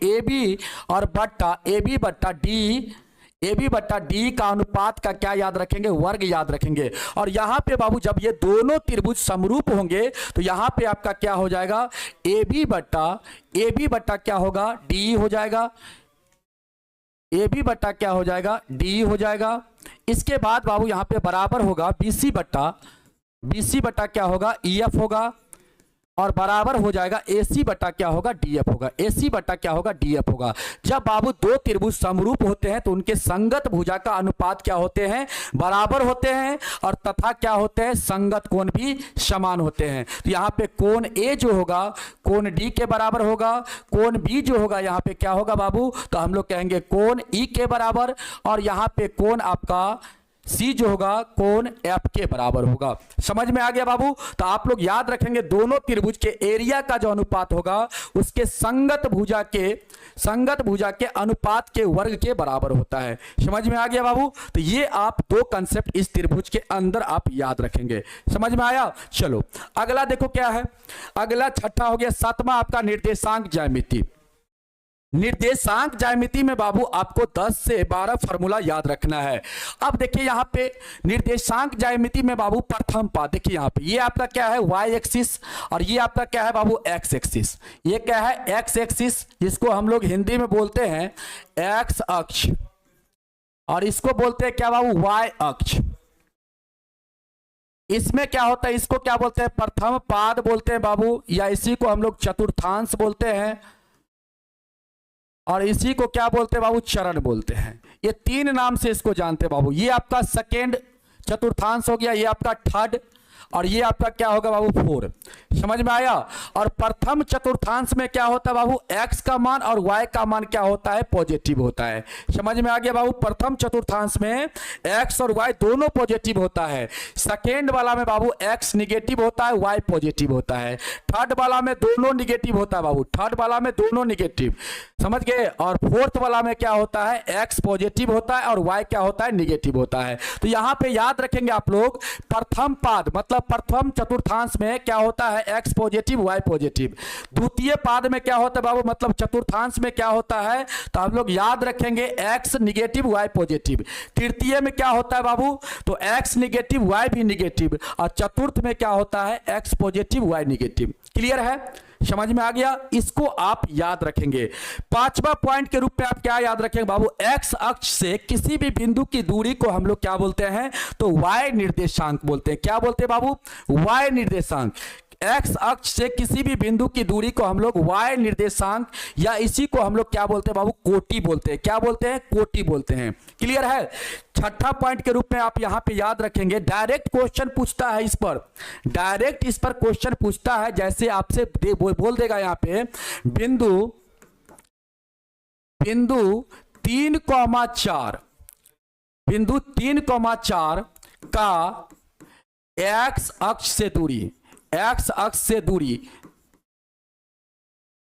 AB बट्टा D का अनुपात का क्या याद रखेंगे, वर्ग याद रखेंगे। और यहां पे बाबू जब ये दोनों त्रिभुज समरूप होंगे तो यहां पे आपका क्या हो जाएगा, AB बट्टा क्या होगा, D हो जाएगा, AB बट्टा क्या हो जाएगा, D हो जाएगा। इसके बाद बाबू यहां पे बराबर होगा BC बट्टा क्या होगा, EF होगा, और बराबर हो जाएगा AC बट्टा क्या होगा, DF होगा, AC बट्टा क्या होगा, DF होगा। जब बाबू दो त्रिभुज समरूप होते हैं तो उनके संगत भुजा का अनुपात क्या होते हैं, बराबर होते हैं, और तथा क्या होते हैं, संगत कोण भी समान होते हैं। तो यहाँ पे कोण A जो होगा कोण D के बराबर होगा, कोण B जो होगा यहाँ पे क्या होगा बाबू, तो हम लोग कहेंगे कोण E के बराबर, और यहाँ पे कोण आपका C जो होगा कोण F के बराबर होगा। समझ में आ गया बाबू। तो आप लोग याद रखेंगे दोनों त्रिभुज के एरिया का जो अनुपात होगा उसके संगत भुजा के अनुपात के वर्ग के बराबर होता है। समझ में आ गया बाबू। तो ये आप दो कंसेप्ट इस त्रिभुज के अंदर आप याद रखेंगे। समझ में आया। चलो अगला देखो क्या है, अगला छठा हो गया, सातवां आपका निर्देशांक ज्यामिति। निर्देशांक ज्यामिति में बाबू आपको 10 से 12 फार्मूला याद रखना है। अब देखिए यहाँ पे निर्देशांक ज्यामिति में बाबू प्रथम पाद, देखिए यहाँ पे ये आपका क्या है, y एक्सिस, और ये आपका क्या है बाबू, x एक्सिस। ये क्या है, x एक्सिस, जिसको हम लोग हिंदी में बोलते हैं x अक्ष, और इसको बोलते हैं क्या बाबू, y अक्ष। इसमें क्या होता है, इसको क्या बोलते हैं, प्रथम पाद बोलते हैं बाबू, या इसी को हम लोग चतुर्थांश बोलते हैं, और इसी को क्या बोलते हैं बाबू, चरण बोलते हैं। ये तीन नाम से इसको जानते हैं बाबू। ये आपका सेकेंड चतुर्थांश हो गया, ये आपका थर्ड, और ये आपका क्या होगा बाबू 4। समझ में आया। और प्रथम चतुर्थांश में क्या होता है बाबू, x का मान और y का मान क्या होता है, पॉजिटिव होता है। समझ में आ गया बाबू। प्रथम चतुर्थांश में x और y दोनों पॉजिटिव होता है। सेकेंड वाला में बाबू x निगेटिव होता है, y पॉजिटिव होता है। थर्ड वाला में दोनों निगेटिव होता है बाबू, थर्ड वाला में दोनों निगेटिव, समझ गए। और फोर्थ वाला में क्या होता है, x पॉजिटिव होता है और y क्या होता है, निगेटिव होता है। तो यहां पे याद रखेंगे आप लोग, प्रथम पाद मतलब प्रथम चतुर्थांश में क्या होता है, x पॉजिटिव y पॉजिटिव। द्वितीय पाद में क्या होता है बाबू, मतलब चतुर्थांश में क्या होता है, तो आप लोग याद रखेंगे x निगेटिव y पॉजिटिव। तृतीय में क्या होता है बाबू, तो x निगेटिव y भी निगेटिव। और चतुर्थ में क्या होता है, x positive y negative. Clear है, समझ में आ गया। इसको आप याद रखेंगे। पांचवा पॉइंट के रूप में आप क्या याद रखेंगे बाबू, एक्स अक्ष से किसी भी बिंदु की दूरी को हम लोग क्या बोलते हैं, तो y निर्देशांक बोलते हैं। क्या बोलते हैं बाबू, y निर्देशांक। एक्स अक्ष से किसी भी बिंदु की दूरी को हम लोग y निर्देशांक, या इसी को हम लोग क्या बोलते हैं बाबू, कोटि बोलते हैं। क्या बोलते हैं, कोटि बोलते हैं। क्लियर है। छठा पॉइंट के रूप में आप यहां पे याद रखेंगे, डायरेक्ट क्वेश्चन पूछता है इस पर, डायरेक्ट इस पर क्वेश्चन पूछता है। जैसे आपसे बोल देगा यहां पे बिंदु 3,4, बिंदु 3,4 का एक्स अक्ष से दूरी, एक्स अक्ष से दूरी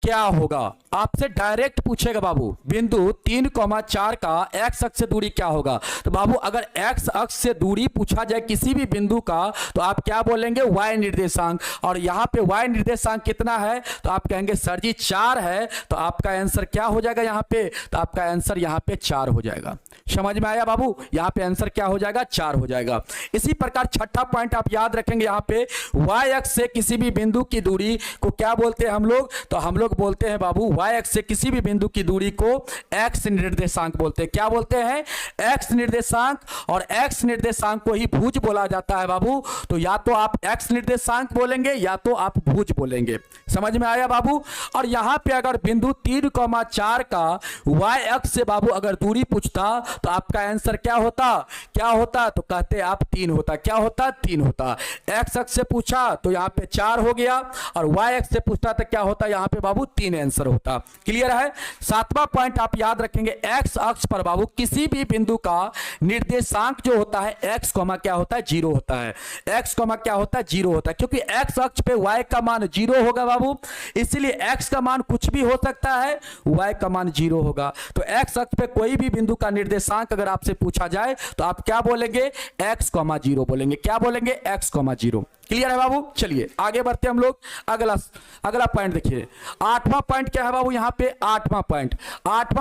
क्या होगा, आपसे डायरेक्ट पूछेगा बाबू। बिंदु 3,4 का एक्स अक्ष से दूरी क्या होगा। तो बाबू अगर एक्स अक्ष से दूरी पूछा जाए किसी भी बिंदु का, तो आप क्या बोलेंगे, y निर्देशांक। और यहां पे y निर्देशांक कितना है, तो आप कहेंगे सर जी 4 है। तो आपका आंसर क्या हो जाएगा यहां पे, तो आपका आंसर यहां पे 4 हो जाएगा। समझ में आया बाबू, यहां पे आंसर क्या हो जाएगा, 4 हो जाएगा। इसी प्रकार छठा पॉइंट आप याद रखेंगे, यहां पे y अक्ष से किसी भी बिंदु की दूरी को क्या बोलते हैं हम लोग, तो हम लोग बोलते हैं बाबू y अक्ष से किसी भी बिंदु की दूरी को x निर्देशांक बोलते हैं। क्या बोलते हैं, x निर्देशांक। और x निर्देशांक को ही भुज बोला जाता है बाबू। तो या तो आप x निर्देशांक बोलेंगे या तो आप भुज बोलेंगे। समझ में आया बाबू। और यहां पे अगर बिंदु 3,4 का y अक्ष से बाबू अगर दूरी पूछता, तो आपका आंसर क्या होता, क्या होता, तो कहते आप 3 होता। क्या होता, 3 होता। x अक्ष से पूछा तो यहां पे 4 हो गया, और y अक्ष से पूछता तो क्या होता, यहां पे बाबू 3 आंसर होता। क्लियर है। सातवां पॉइंट आप याद रखेंगे, एक्स अक्ष पर बाबू किसी भी बिंदु का निर्देशांक जो होता है x कॉमा क्या होता है, 0 होता है। x कॉमा क्या होता है, 0 होता है। क्योंकि x अक्ष पे y का मान 0 होगा बाबू, इसलिए x का मान कुछ भी हो सकता है, y का मान 0 होगा। तो x अक्ष पे कोई भी बिंदु का निर्देशांक अगर आपसे पूछा जाए, तो आप क्या बोलेंगे, x कॉमा 0 बोलेंगे। क्या बोलेंगे, x कॉमा 0। क्लियर है बाबू। चलिए आगे बढ़ते हम लोग। अगला पॉइंट देखिए, आठवां पॉइंट क्या है बाबू, यहां पे आठवां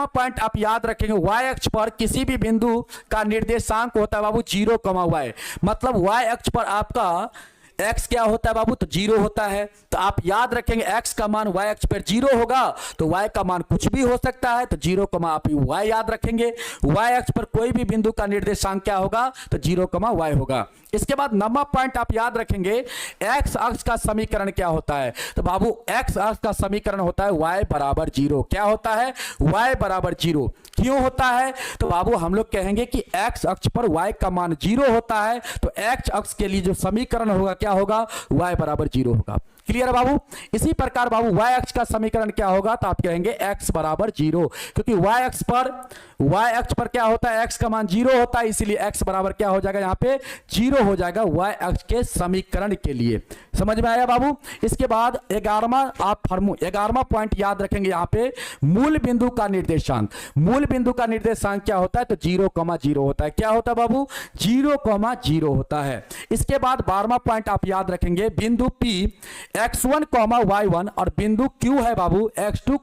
पॉइंट आप याद रखेंगे, y अक्ष पर किसी भी बिंदु का निर्देशांक होता है बाबू 0,y। मतलब y अक्ष पर आपका x क्या होता है बाबू, तो 0 होता है। तो आप याद रखेंगे x का मान y अक्ष पर 0 होगा, तो y का मान कुछ भी हो सकता है, तो 0, आप y याद रखेंगे। y अक्ष पर कोई भी बिंदु का निर्देशांक क्या होगा, तो 0,y होगा। इसके बाद 9वां पॉइंट आप याद रखेंगे, x अक्ष का समीकरण क्या होता है, तो बाबू x अक्ष का समीकरण होता है y बराबर 0। क्या होता है, y बराबर 0। क्यों होता है, तो बाबू हम लोग कहेंगे कि x अक्ष पर y का मान 0 होता है, तो x अक्ष के लिए जो समीकरण होगा क्या होगा, y बराबर 0 होगा। क्लियर है बाबू। इसी प्रकार बाबू y अक्ष का समीकरण क्या होगा, तो आप कहेंगे x बराबर 0। क्योंकि y अक्ष पर क्या होता है, x का मान 0 होता है, इसीलिए x बराबर क्या हो जाएगा, यहाँ पे 0 हो जाएगा y अक्ष के समीकरण के लिए। समझ में आया बाबू। इसके बाद 11वां पॉइंट याद रखेंगे, यहाँ पे मूल बिंदु का निर्देशांक। मूल बिंदु का निर्देशांक क्या होता है, तो 0,0 होता है। क्या होता है बाबू, 0,0 होता है। इसके बाद 12वां पॉइंट आप याद रखेंगे, बिंदु P x1, y1 और बिंदु Q है बाबू x2,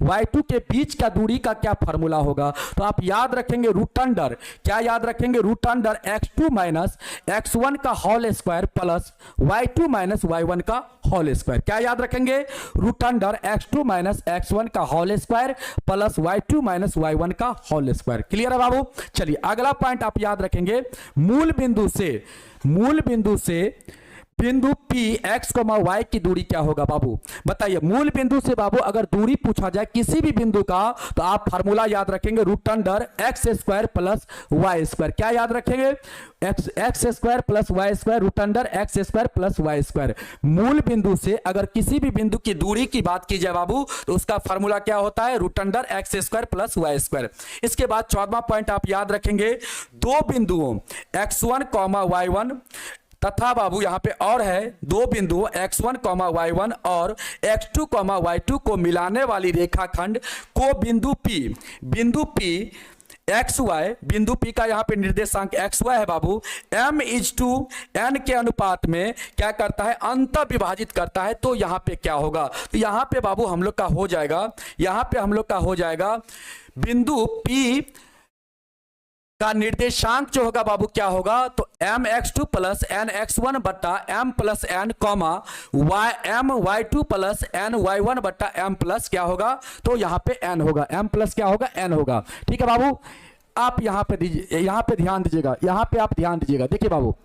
y2 के बीच का दूरी का क्या फॉर्मूला होगा, तो आप याद रखेंगे रूट अंडर। क्या याद रखेंगे, root under x2 minus x1 का whole square plus y2 minus y1 का होल स्क्वायर। क्या याद रखेंगे, root under x2 minus x1 का whole square plus y2 minus y1 का होल स्क्वायर। क्लियर है बाबू। चलिए अगला पॉइंट आप याद रखेंगे, मूल बिंदु से बिंदु P x, y की दूरी क्या होगा बाबू? बताइए, मूल बिंदु से बाबू अगर दूरी पूछा जाए किसी भी बिंदु का, तो आप फार्मूला याद रखेंगे root under x square plus y square. क्या याद रखेंगे? X square plus y square root under x square plus y square. मूल बिंदु से अगर किसी भी बिंदु की दूरी की बात की जाए बाबू, तो उसका फार्मूला क्या होता है? Root under x square plus y square. इसके बाद 14वां पॉइंट आप याद रखेंगे, दो बिंदुओं x1 y1 तथा बाबू यहां पे और है दो बिंदु x1 y1 और x2 y2 को मिलाने वाली रेखाखंड को बिंदु P एक्स वाई, बिंदु P का यहां पे निर्देशांक एक्स वाई है बाबू, m/n के अनुपात में क्या करता है? अंत विभाजित करता है। तो यहां पे क्या होगा? तो यहां पे बाबू हम लोग का हो जाएगा, बिंदु P का निर्देशांक जो होगा बाबू क्या होगा? तो mx2 प्लस nx1 बट्टा m plus n comma my2 plus ny1 बट्टा m प्लस क्या होगा? तो यहां पे n होगा, m प्लस क्या होगा? n होगा। ठीक है बाबू, आप यहां पे ध्यान दीजिएगा, देखिए बाबू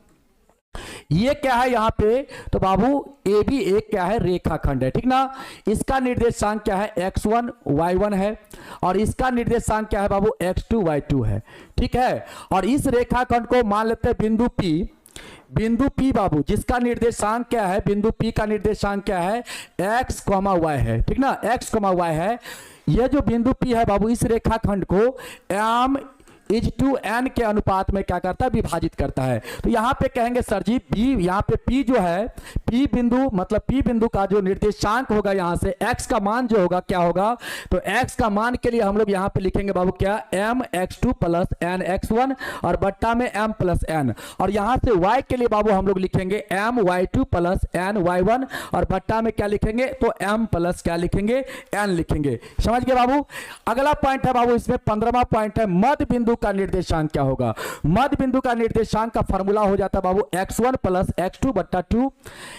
ये क्या है यहां पे? तो बाबू ए भी एक क्या है? रेखाखंड है, ठीक ना। इसका निर्देशांक क्या है? x1 y1 है और इसका निर्देशांक क्या है बाबू? x2 y2 है, ठीक है। और इस रेखाखंड को मान लेते हैं बिंदु P बाबू, जिसका निर्देशांक क्या है? बिंदु P का निर्देशांक क्या है? x, y है, ठीक ना, x, y है। यह जो बिंदु P है बाबू, इस रेखाखंड को m/n के अनुपात में क्या करता है? विभाजित करता है। तो यहां पे कहेंगे सर जी यहां पे P जो है, P बिंदु का जो निर्देशांक होगा, यहां से x का मान जो होगा क्या होगा? तो x का मान के लिए हम लोग यहां पे लिखेंगे बाबू क्या? mx2 प्लस nx1 और बट्टा में m प्लस n, और यहां से y के लिए बाबू हम लोग लिखेंगे my2 प्लस ny1 और बट्टा में क्या लिखेंगे? तो m प्लस क्या लिखेंगे? n लिखेंगे। समझ गए बाबू? अगला पॉइंट है बाबू, इसमें 15वां पॉइंट है, मध्य बिंदु का निर्देशांक क्या होगा? मध्य बिंदु का निर्देशांक का फार्मूला हो जाता है बाबू x1 प्लस x2 बट्टा 2।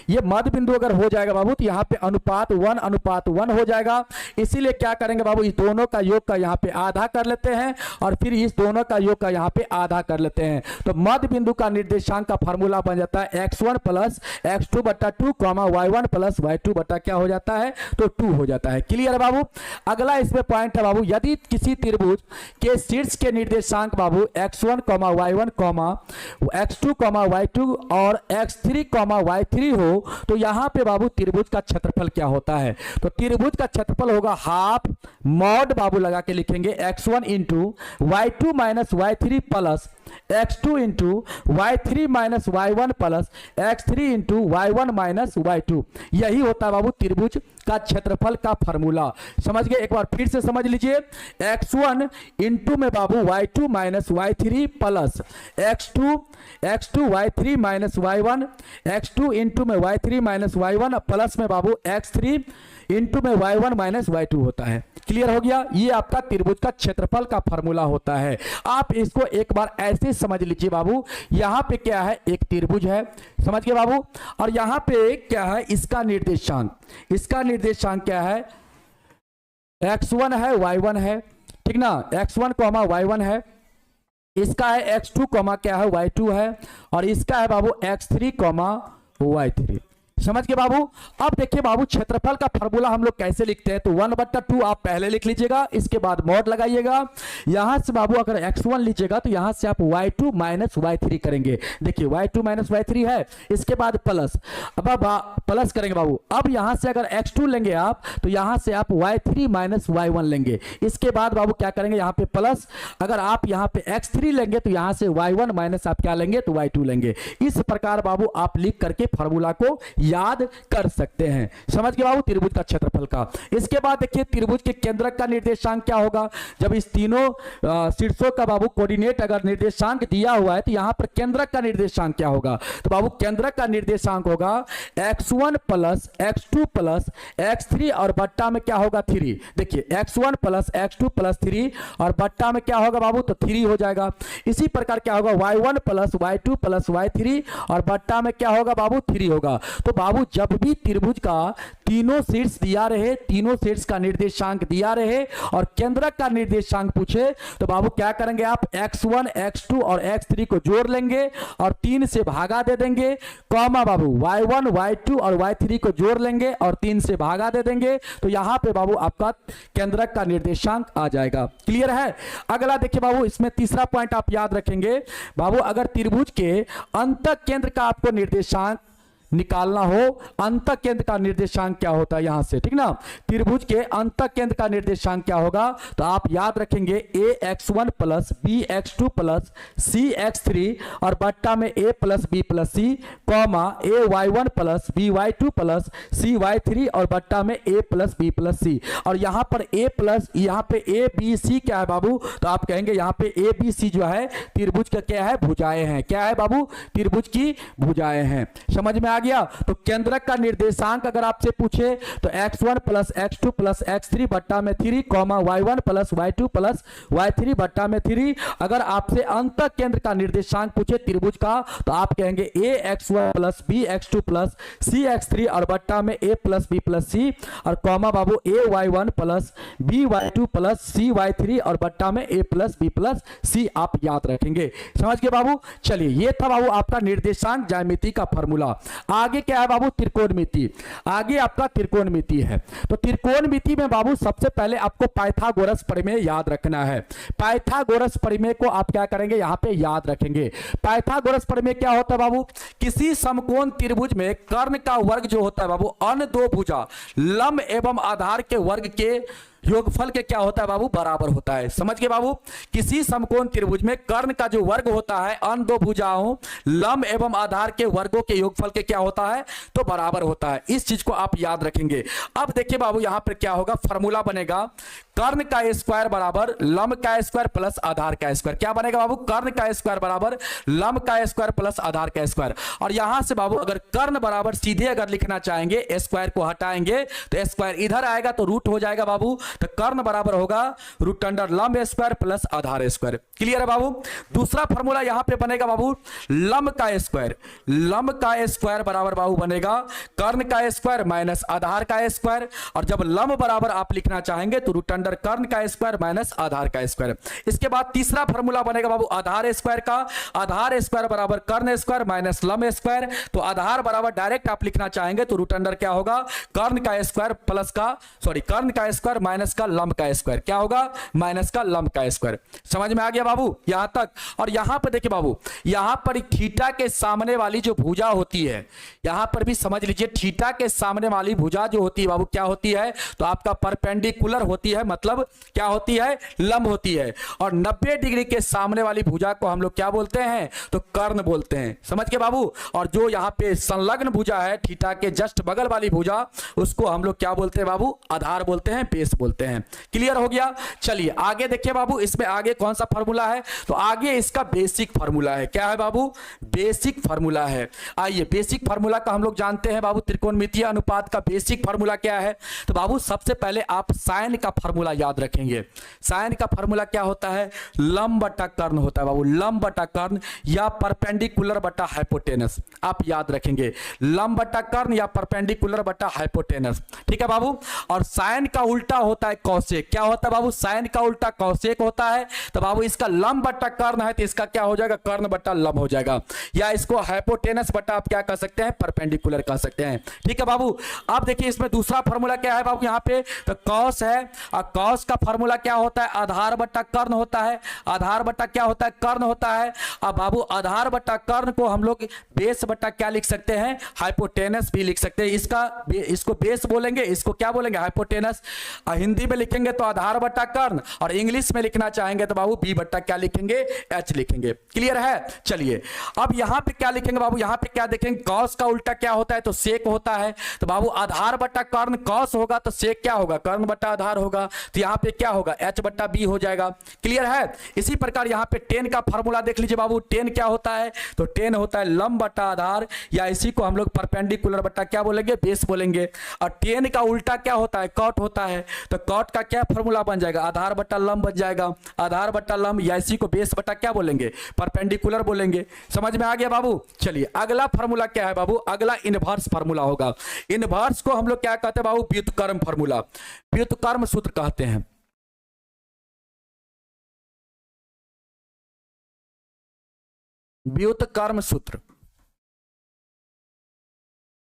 ये मध्य बिंदु अगर हो जाएगा बाबू, तो यहाँ पे अनुपात 1:1 हो जाएगा। इसीलिए क्या करेंगे बाबू? इस दोनों का योग का यहाँ पे आधा कर लेते हैं और फिर इस दोनों का योग का यहाँ पे आधा कर लेते हैं। तो मध्य बिंदु का निर्देशांक का फार्मूला बन जाता है x1 प्लस x2 बट्टा 2 y1 प्लस y2 बट्टा क्या हो जाता है? तो 2 हो जाता है। क्लियर है बाबू? अगला इसमें पॉइंट है बाबू, यदि किसी त्रिभुज के शीर्ष के निर्देशांक बाबू x1 y1 x2 y2 और x3 y3 हो, तो यहां पे बाबू त्रिभुज का क्षेत्रफल क्या होता है? तो त्रिभुज का क्षेत्रफल होगा हाफ मॉड बाबू लगा के लिखेंगे x1 into y2 minus y3 plus x2 into y3 minus y1 plus x3 into y1 minus y2। यही होता है बाबू त्रिभुज का क्षेत्रफल का फार्मूला। समझ गए? एक बार फिर से समझ लीजिए, x1 इंटू में बाबू y2 minus y3 plus x2 y3 minus y1, x2 into में y3 माइनस y1 प्लस में बाबू x3 इंटू में y1 माइनस y2 होता है। क्लियर हो गया? ये आपका त्रिभुज का क्षेत्रफल का फार्मूला होता है। आप इसको एक बार ऐसे समझ लीजिए बाबू, यहां पे क्या है? एक त्रिभुज है, समझ गए बाबू, और यहां पे क्या है? इसका निर्देशांक क्या है? x1 है, y1 है, ठीक ना, x1 y1 है, इसका है x2 क्या है? y2 है, और इसका है बाबू x3 y3। समझ के बाबू? अब देखिए बाबू, क्षेत्रफल का फार्मूला हम लोग कैसे लिखते हैं? तो 1/2 आप पहले लिख लीजिएगा, इसके बाद मॉड लगाइएगा। यहां से बाबू अगर x1 लीजिएगा तो यहां से आप y2 माइनस y3 करेंगे। देखिए y2 माइनस y3 है, इसके बाद प्लस, अब प्लस करेंगे बाबू। अब यहां से अगर x2 लेंगे आप, तो यहां से आप y3 माइनस y1 लेंगे। इसके बाद बाबू क्या करेंगे? यहां पे प्लस, अगर आप यहां पे x3 लेंगे तो यहां से y1 माइनस आप क्या लेंगे? तो y2 लेंगे। इस प्रकार बाबू आप लिख करके फार्मूला को याद कर सकते हैं। समझ गए बाबू त्रिभुज का क्षेत्रफल का? इसके बाद देखिए त्रिभुज के केंद्रक का निर्देशांक क्या होगा? जब इस तीनों शीर्षों का बाबू कोऑर्डिनेट अगर निर्देशांक दिया हुआ है, तो यहां पर केंद्रक का निर्देशांक क्या होगा? तो बाबू केंद्रक का निर्देशांक होगा x1 plus x2 plus x3 और बट्टा में क्या होगा? 3। देखिए x1 प्लस x2 प्लस 3 और बट्टा में क्या होगा बाबू? तो 3 हो जाएगा। इसी प्रकार क्या होगा? y1 plus y2 plus y3 और बट्टा में क्या होगा बाबू? 3 होगा। तो बाबू जब भी त्रिभुज का तीनों शीर्ष दिया रहे, तीनों शीर्ष का निर्देशांक दिया रहे और केंद्रक का निर्देशांक पूछे तो बाबू क्या करेंगे आप x1 x2 और x3 को जोड़ लेंगे और 3 से भागा दे देंगे, कॉमा बाबू y1 y2 और y3 को जोड़ लेंगे और 3 से भागा दे देंगे। तो यहां पे बाबू आपका केंद्रक का निर्देशांक आ जाएगा। क्लियर है। अगला देखिए बाबू, इसमें तीसरा पॉइंट आप याद रखेंगे बाबू, अगर त्रिभुज के अंतः केंद्र का आपको निर्देशांक निकालना हो, अंतः केंद्र का निर्देशांक क्या होता है यहां से, ठीक ना। त्रिभुज के अंतः केंद्र का निर्देशांक क्या होगा, तो आप याद रखेंगे ax1 plus bx2 plus cx3 और बट्टा में a plus b plus c, comma ay1 plus by2 plus cy3 और बट्टा में a plus b plus c। और यहां पर a प्लस, यहां पे a b c क्या है बाबू, तो आप कहेंगे यहां पे a b c जो है त्रिभुज का क्या है, भुजाएं हैं। क्या है बाबू, त्रिभुज की भुजाएं हैं। समझ में आ गया। तो केंद्रक का निर्देशांक अगर आपसे पूछे तो x1 plus x2 plus x3 बट्टा में 3, comma y1 plus y2 plus y3 बट्टा में 3। अगर आपसे अंतः केंद्र का निर्देशांक पूछे त्रिभुज का तो आप कहेंगे ax1 plus bx2 plus cx3 और बट्टा में a plus b plus c और कॉमा बाबू ay1 plus by2 plus cy3 और बट्टा में a plus b plus c आप याद रखेंगे। समझ गए बाबू। चलिए ये था बाबू आपका निर्देशांक ज्यामिति का फॉर्मूला। आगे क्या है बाबू, त्रिकोणमिति। आगे आपका त्रिकोणमिति है। तो त्रिकोणमिति में बाबू सबसे पहले आपको पाइथागोरस प्रमेय याद रखना है। पाइथागोरस प्रमेय को आप क्या करेंगे, यहां पे याद रखेंगे। पाइथागोरस प्रमेय क्या होता है बाबू, किसी समकोण त्रिभुज में कर्ण का वर्ग जो होता है बाबू, अन्य दो भुजा लंब एवं आधार के वर्ग के योगफल के क्या होता है बाबू, बराबर होता है। समझ गए बाबू। किसी समकोण त्रिभुज में कर्ण का जो वर्ग होता है अन्य दो भुजाओं लंब एवं आधार के वर्गों के योगफल के क्या होता है, तो बराबर होता है। इस चीज को आप याद रखेंगे। अब देखिए बाबू यहां पर क्या होगा, फॉर्मूला बनेगा कर्ण का स्क्वायर बराबर लंब का स्क्वायर प्लस आधार का स्क्वायर। क्या बनेगा बाबू, कर्ण का स्क्वायर बराबर लंब का स्क्वायर प्लस आधार का स्क्वायर। और यहां से बाबू अगर कर्ण बराबर सीधे अगर लिखना चाहेंगे, स्क्वायर को हटाएंगे तो स्क्वायर इधर आएगा तो रूट हो जाएगा बाबू। तो कर्ण बराबर होगा रूट अंडर लंब स्क्वायर प्लस आधार स्क्वायर। क्लियर है बाबू। दूसरा फॉर्मूला यहां पे बनेगा बाबू लंब का स्क्वायर। लंब का स्क्वायर बराबर बाबू बनेगा कर्ण का स्क्वायर माइनस आधार का स्क्वायर। और जब लंब बराबर आप लिखना चाहेंगे तो रूट अंडर कर्ण का स्क्वायर माइनस आधार का स्क्वायर। इसके बाद तीसरा फॉर्मूला बनेगा बाबू आधार स्क्वायर का। आधार स्क्वायर बराबर कर्ण स्क्वायर माइनस लंब स्क्वायर। तो आधार बराबर डायरेक्ट आप लिखना चाहेंगे तो रूट अंडर क्या होगा, कर्ण का स्क्वायर प्लस का, सॉरी कर्ण का स्क्वायर माइनस का लंब का स्क्वायर। क्या होगा, माइनस का लंब का स्क्वायर। समझ में आ गया बाबू यहां तक। और यहां पर देखिए बाबू, यहां पर थीटा के सामने वाली जो भुजा होती है, यहां पर भी समझ लीजिए थीटा के सामने वाली भुजा जो होती है बाबू क्या होती है, तो आपका परपेंडिकुलर होती है, मतलब क्या होती है, लंब होती है। और 90 डिग्री के सामने वाली भुजा को हम लोग क्या बोलते हैं, तो कर्ण बोलते हैं। समझ के बाबू। और जो यहां पे संलग्न भुजा है थीटा के जस्ट बगल वाली भुजा, उसको हम लोग क्या बोलते हैं बाबू, आधार बोलते हैं, बेस बोलते हैं। क्लियर हो गया। चलिए आगे देखिए बाबू, इसमें आगे कौन सा फार्मूला है, तो आगे इसका बेसिक फार्मूला है। क्या है बाबू, बेसिक फार्मूला है। आइए बेसिक फार्मूला का हम लोग जानते हैं बाबू, त्रिकोणमितीय अनुपात का बेसिक फार्मूला क्या है, तो बाबू सबसे पहले आप साइन का फार्मूला याद रखेंगे। साइन का फार्मूला क्या होता है, लंब बटा कर्ण होता है बाबू, लंब बटा कर्ण या परपेंडिकुलर बटा हाइपोटेनस। आप याद रखेंगे लंब बटा कर्ण या परपेंडिकुलर बटा हाइपोटेनस। ठीक है बाबू। और साइन का उल्टा होता है कौसेक। क्या होता है बाबू, साइन का उल्टा कौसेक होता है। तो बाबू इसका लंब बटा कर्ण है तो इसका क्या हो जाएगा, कर्ण बटा लंब हो जाएगा। या इसको हाइपोटेनस बटा आप क्या कह सकते हैं, परपेंडिकुलर कह सकते हैं। ठीक है बाबू। अब देखिए इसमें दूसरा फार्मूला क्या है बाबू, यहां पे तो कॉस है। और कॉस का फार्मूला क्या होता है, आधार बटा कर्ण होता है। आधार बटा क्या होता है, कर्ण होता है। अब बाबू आधार बटा कर्ण को हम लोग बेस बटा क्या लिख सकते हैं, हाइपोटेनस भी लिख सकते हैं। इसको बेस बोलेंगे, इसको क्या बोलेंगे, हाइपोटेनस। हिंदी में लिखेंगे तो आधार बटा कर्ण, और इंग्लिश में लिखना चाहेंगे तो बाबू बी बटा क्या लिखेंगे, एच लिखेंगे। क्लियर है। चलिए अब यहां पे क्या लिखेंगे बाबू, यहां पे क्या देखेंगे, कॉस का उल्टा क्या होता है, तो सेक होता है। तो बाबू आधार बटा कर्ण कॉस होगा तो सेक क्या होगा, कर्ण बटा आधार होगा। तो यहां पे क्या होगा, एच बट्टा बी हो जाएगा। क्लियर है? इसी प्रकार यहाँ पे टेन का फॉर्मूला देख लीजिए बाबू। टेन क्या होता है? तो टेन होता है लंब बट्टा आधार, या इसी को हम लोग परपेंडिकुलर बट्टा क्या बोलेंगे? बेस बोलेंगे। और टेन का उल्टा क्या होता है? कॉट होता है। तो कॉट का क्या फॉर्मूला बन जाएगा? आधार बट्टा लंब बन जाएगा। आधार बट्टा लंब, या इसी को बेस बट्टा क्या बोलेंगे? परपेंडिकुलर बोलेंगे। समझ में आ गया बाबू? चलिए अगला फॉर्मूला क्या है बाबू? अगला इनवर्स फॉर्मूला होगा। इनवर्स को हम लोग क्या कहते हैं बाबू? व्युत्क्रम फॉर्मूला, व्युत्क्रम सूत्र कहते हैं। व्युत्क्रम सूत्र।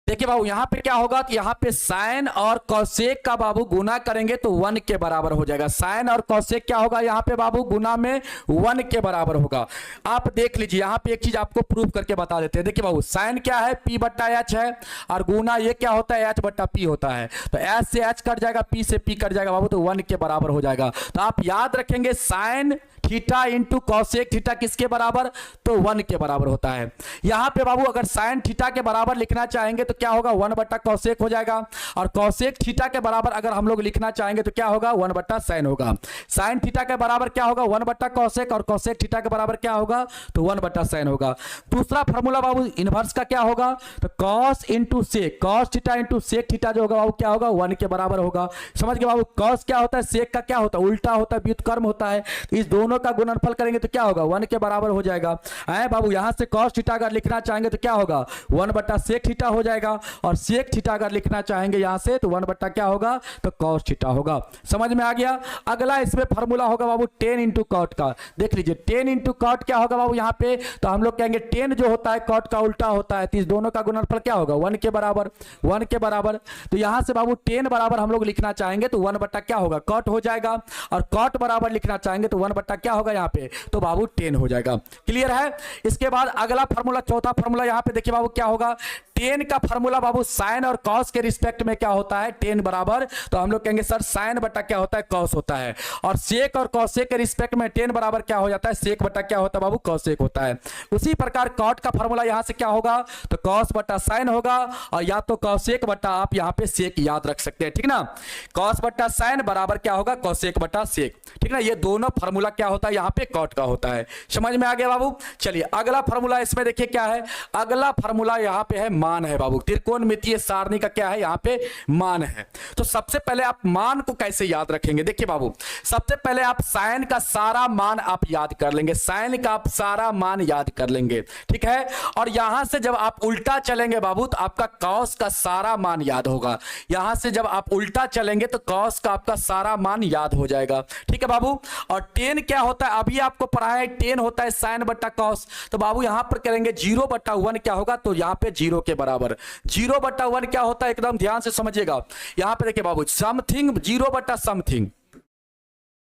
देखिए बाबू यहां पे क्या होगा? तो यहां पे साइन और कौसेक का बाबू गुना करेंगे तो 1 के बराबर हो जाएगा। साइन और कौसेक क्या होगा यहां पे बाबू? गुना में 1 के बराबर होगा। आप देख लीजिए यहां पे एक चीज आपको प्रूफ करके बता देते हैं। देखिए बाबू साइन क्या है? P बट्टा एच है, और गुना ये क्या होता है? H बट्टा P होता है। तो H से H कट जाएगा, P से P कट जाएगा बाबू, तो 1 के बराबर हो जाएगा। तो आप याद रखेंगे साइन थीटा इंटू कौसेक थीटा किसके बराबर? तो 1 के बराबर होता है। यहां पे बाबू अगर साइन थीटा के बराबर लिखना चाहेंगे तो क्या होगा? 1 बट्टा कौसेक हो जाएगा। और कौसेक थीटा के बराबर अगर हम लोग लिखना चाहेंगे तो क्या होगा? 1 बट्टा साइन होगा। साइन थीटा के बराबर क्या होगा? 1 बट्टा कौसेक, और कौसेक थीटा के बराबर क्या होगा? तो 1 बट्टा साइन होगा। दूसरा फॉर्मूला बाबू इनवर्स का क्या होगा? तो cos into sec, cos theta into sec theta जो होगा बाबू क्या होगा? 1 के बराबर होगा। समझ गए बाबू? कॉस क्या होता है? सेक का क्या होता है? उल्टा होता है, व्युत्क्रम होता है। इस दोनों का गुणनफल करेंगे तो क्या होगा? 1 के बराबर हो जाएगा। बाबू यहां से कॉस थीटा अगर लिखना चाहेंगे तो क्या होगा? 1 बट्टा सेक थीटा हो जाएगा। और सेक थीटा अगर लिखना चाहेंगे यहां से तो 1 बट्टा क्या होगा? तो कॉस थीटा होगा। समझ में आ गया? अगला इसमें फॉर्मूला होगा बाबू 10 इंटू कॉट का। देख लीजिए 10 इंटू कॉट क्या होगा बाबू यहां पे? तो हम लोग कहेंगे 10 जो होता है कॉट का उल्टा होता है, तो इस दोनों का गुणनफल क्या होगा? 1 के बराबर। 1 के बराबर। तो यहां से बाबू 10 बराबर हम लोग लिखना चाहेंगे तो 1 बट्टा क्या होगा? कॉट हो जाएगा। और कॉट बराबर लिखना चाहेंगे तो 1 बट्टा क्या होगा यहां पे? तो बाबू 10 हो जाएगा। क्लियर है? इसके बाद अगला फॉर्मूला, चौथा फॉर्मूला यहां पे देखिए बाबू क्या होगा? 10 का फॉर्मूला बाबू साइन और कॉस के रिस्पेक्ट में क्या होता है? 10 बराबर। तो हम लोग कहेंगे सर साइन बटा क्या होता है? कॉस होता है। और सेक और कॉसेक के रिस्पेक्ट में 10 बराबर क्या हो जाता है? सेक बटा क्या होता है बाबू? कॉसेक होता है। उसी प्रकार कॉट का फॉर्मूला यहां से क्या होगा? तो कॉस बटा साइन होगा, और या तो कॉसेक बटा आप यहां पे सेक याद रख सकते हैं। ठीक ना? कॉस बटा साइन बराबर क्या होगा? कॉसेक बटा सेक। ठीक ना? ये दोनों फॉर्मूला क्या होता है? यहां पे कॉट का होता है। समझ में आ गया बाबू? चलिए अगला फॉर्मूला इसमें देखिए क्या है? अगला फॉर्मूला यहां पे है मान है बाबू। त्रिकोणमितीय सारणी का क्या है? यहां पे मान है। तो सबसे पहले आप मान को कैसे याद रखेंगे? देखिए बाबू सबसे पहले आप साइन का सारा मान आप याद कर लेंगे। साइन का आप सारा मान याद कर लेंगे। ठीक है? और यहां से जब आप उल्टा चलेंगे बाबू तो आपका कॉस का सारा मान याद होगा। यहां से जब आप उल्टा चलेंगे तो कॉस का आपका सारा मान याद हो जाएगा। ठीक है बाबू? और 10 क्या होता है? अभी आपको पढ़ा है 10 होता है साइन बट्टा कॉस। तो बाबू यहां पर करेंगे 0 बट्टा 1 क्या होगा? तो यहां पे 0 के बराबर। 0 बट्टा 1 क्या होता है? एकदम ध्यान से समझिएगा। यहां पे देखिए बाबू समथिंग 0 बट्टा समथिंग,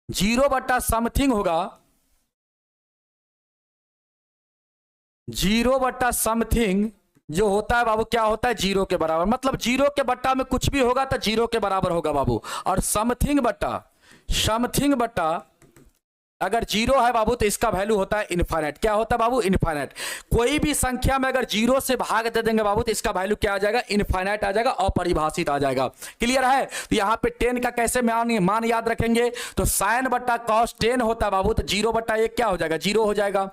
0 बट्टा समथिंग होगा। 0 बट्टा समथिंग जो होता है बाबू क्या होता है? 0 के बराबर। मतलब 0 के बट्टा में कुछ भी होगा तो 0 के बराबर होगा बाबू। और समथिंग बट्टा अगर 0 है बाबू तो इसका वैल्यू होता है इनफाइनाइट। क्या होता है बाबू? इनफाइनाइट। कोई भी संख्या में अगर 0 से भाग दे देंगे बाबू तो इसका वैल्यू क्या आ जाएगा? इनफाइनाइट आ जाएगा, अपरिभाषित आ जाएगा। क्लियर है? तो यहां पे 10 का कैसे मान याद रखेंगे? तो साइन बट्टा कॉस 10 होता है बाबू, तो 0 बट्टा 1 क्या हो जाएगा? 0 हो जाएगा।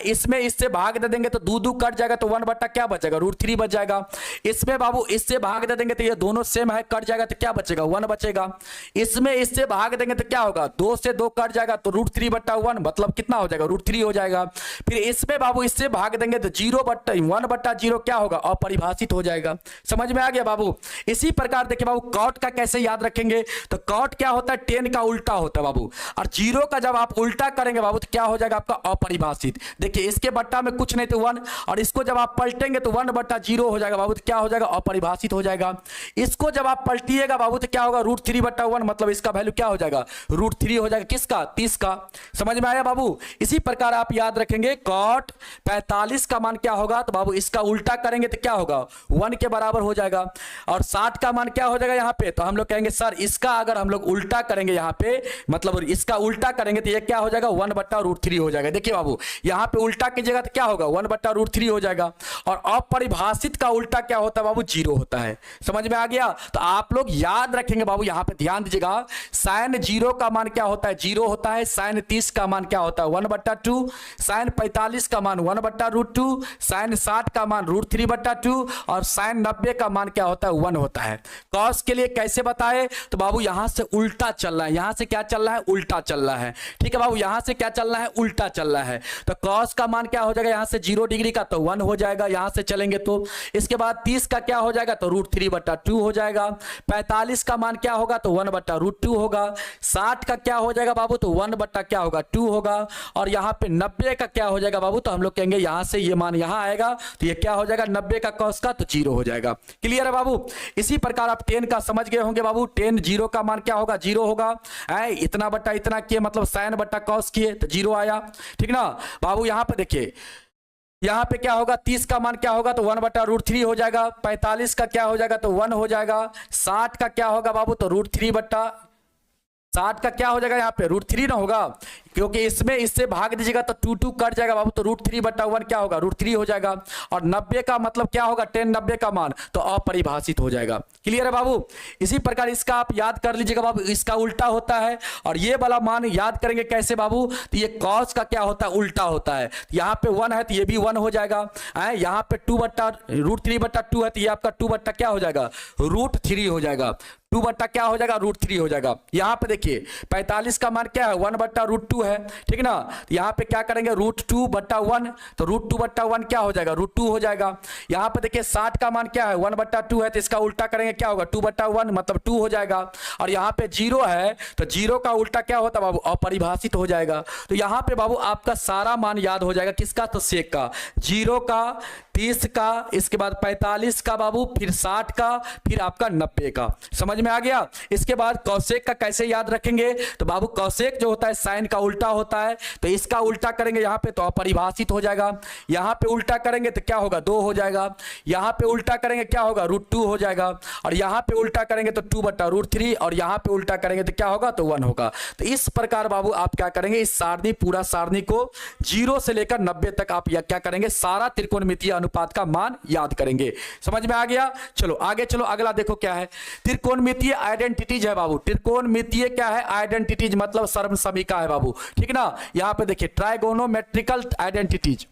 इसमें इससे भाग दे देंगे तो 2 कट जाएगा, तो 1 बट्टा क्या बचेगा? √3 बच जाएगा। इसमें बाबू इससे भाग दे देंगे तो ये दोनों सेम है, कट जाएगा तो क्या बचेगा? 1 बचेगा। इसमें इससे भाग देंगे तो क्या होगा? 2 से 2 कट जाएगा तो √3 बट्टा 1, मतलब कितना हो जाएगा? √3 हो जाएगा। फिर इसमें बाबू इससे भाग देंगे तो 1 बट्टा 0 क्या होगा? अपरिभाषित हो जाएगा। समझ में आ गया बाबू? इसी प्रकार देखिए बाबू कॉट का कैसे याद रखेंगे? तो कॉट क्या होता है? 10 का उल्टा होता है बाबू। और 0 का जब आप उल्टा करेंगे बाबू तो क्या हो जाएगा आपका? अपरिभाषित। देखिए इसके बट्टा में कुछ नहीं तो 1, और इसको जब आप पलटेंगे तो 1 बट्टा 0 हो जाएगा बाबू, तो क्या हो जाएगा? अपरिभाषित हो जाएगा। इसको जब आप पलटिएगा बाबू तो क्या होगा? √3 बट्टा 1, मतलब इसका वैल्यू क्या हो जाएगा? √3 हो जाएगा। किसका? 30 का। समझ में आया बाबू। इसी प्रकार आप याद रखेंगे कॉट 45 का मान क्या होगा, तो बाबू इसका उल्टा करेंगे तो क्या होगा 1 के बराबर हो जाएगा। और 60 का मान क्या हो जाएगा यहाँ पे, तो हम लोग कहेंगे सर इसका अगर हम लोग उल्टा करेंगे यहाँ पे, मतलब इसका उल्टा करेंगे तो ये क्या हो जाएगा 1/√3 हो जाएगा। देखिए बाबू यहाँ पे उल्टा कीजिएगा तो क्या होगा 1/√3 हो जाएगा। और अपरिभाषित का उल्टा क्या होता है बाबू 0 होता है। समझ में आ गया। तो आप लोग याद रखेंगे बाबू, यहाँ पे ध्यान दीजिएगा, sin 0 का मान क्या होता है 0 होता है, sin 30 का मान क्या होता है 1/2, sin 45 का मान 1/√2, sin 60 का मान √3/2 और sin 90 का मान क्या होता है 1 होता है। cos के लिए कैसे बताए, तो बाबू यहां से उल्टा चल रहा है, यहां से क्या चल रहा है उल्टा चल रहा है। ठीक है बाबू, यहां से क्या चल रहा है उल्टा चल रहा है। तो cos का मान क्या हो जाएगा यहां से 0 डिग्री का तो 1 हो जाएगा, यहां से चलेंगे तो। इसके बाद 30 का क्या हो जाएगा तो √3/2 हो जाएगा। 45 का मान क्या होगा तो 1/√2 होगा। 60 का क्या हो जाएगा बाबू तो 1/2 होगा। और यहाँ पे 90 का क्या हो जाएगा बाबू, तो हम लोग कहेंगे यहां से ये मान यहां आएगा तो ये क्या हो जाएगा 90 का cos का तो 0 हो जाएगा। क्लियर है बाबू। इसी प्रकार आप 10 का समझ गए होंगे बाबू, 10 0 का मान क्या होगा 0 होगा। इतना बट्टा इतना किए मतलब sin बट्टा cos किए तो 0 आया। ठीक ना बाबू। यहाँ पे देखिए यहां पे क्या होगा 30 का मान क्या होगा तो 1/√3 हो जाएगा। 45 का क्या हो जाएगा तो 1 हो जाएगा। 60 का क्या होगा बाबू तो √3/60 का क्या हो जाएगा यहाँ पे √3 ना होगा, क्योंकि इसमें इससे भाग दीजिएगा तो 2 कट जाएगा बाबू, तो √3/1 क्या होगा √3 हो जाएगा। और 90 का मतलब क्या होगा 10 90 का मान तो अपरिभाषित हो जाएगा। क्लियर है बाबू। इसी प्रकार इसका आप याद कर लीजिएगा बाबू, इसका उल्टा होता है। और ये वाला मान याद करेंगे कैसे बाबू, तो ये cos का क्या होता है उल्टा होता है। यहाँ पे 1 है तो ये भी 1 हो जाएगा। यहाँ पे √3/2 है तो ये आपका 2 क्या हो जाएगा √3 हो जाएगा। 2 क्या हो जाएगा √3 हो जाएगा। यहाँ पे देखिए 45 का मान क्या है 1/√2 है। ठीक ना, यहाँ पे क्या करेंगे √2/1 तो √2/1 क्या हो जाएगा √2 हो जाएगा। यहाँ पे देखिए 60 का मान क्या है 1/2 है तो इसका उल्टा करेंगे क्या होगा 2/1 मतलब 2 हो जाएगा। और यहाँ पे 0 है तो 0 का उल्टा क्या होता है बाबू अपरिभाषित हो जाएगा। तो यहाँ पे बाबू आपका सारा मान याद हो जाएगा किसका तो सेक का, 0 का, 30 का, इसके बाद 45 का बाबू, फिर 60 का, फिर आपका 90 का। समझ में आ गया। इसके बाद कौसेक का कैसे याद रखेंगे, तो बाबू कौसेक जो होता है साइन का उल्टा होता है, तो इसका उल्टा करेंगे यहाँ पे तो अपरिभाषित हो जाएगा। यहाँ पे उल्टा करेंगे तो क्या होगा 2 हो जाएगा। यहाँ पे उल्टा करेंगे क्या होगा √2 हो जाएगा। और यहाँ पे उल्टा करेंगे तो 2/√3 और यहाँ पे उल्टा करेंगे तो क्या होगा तो 1 होगा। तो इस प्रकार बाबू आप क्या करेंगे इस सारणी पूरा सारणी को 0 से लेकर 90 तक आप क्या करेंगे सारा त्रिकोणमितीय अनुपात का मान याद करेंगे। समझ में आ गया। चलो आगे चलो, अगला देखो क्या है त्रिकोणमितीय आइडेंटिटीज है बाबू। त्रिकोणमितीय क्या है आइडेंटिटीज मतलब सर्वसमीका है बाबू। ठीक ना, यहां पे देखिए ट्राइगोनोमेट्रिकल आइडेंटिटीज।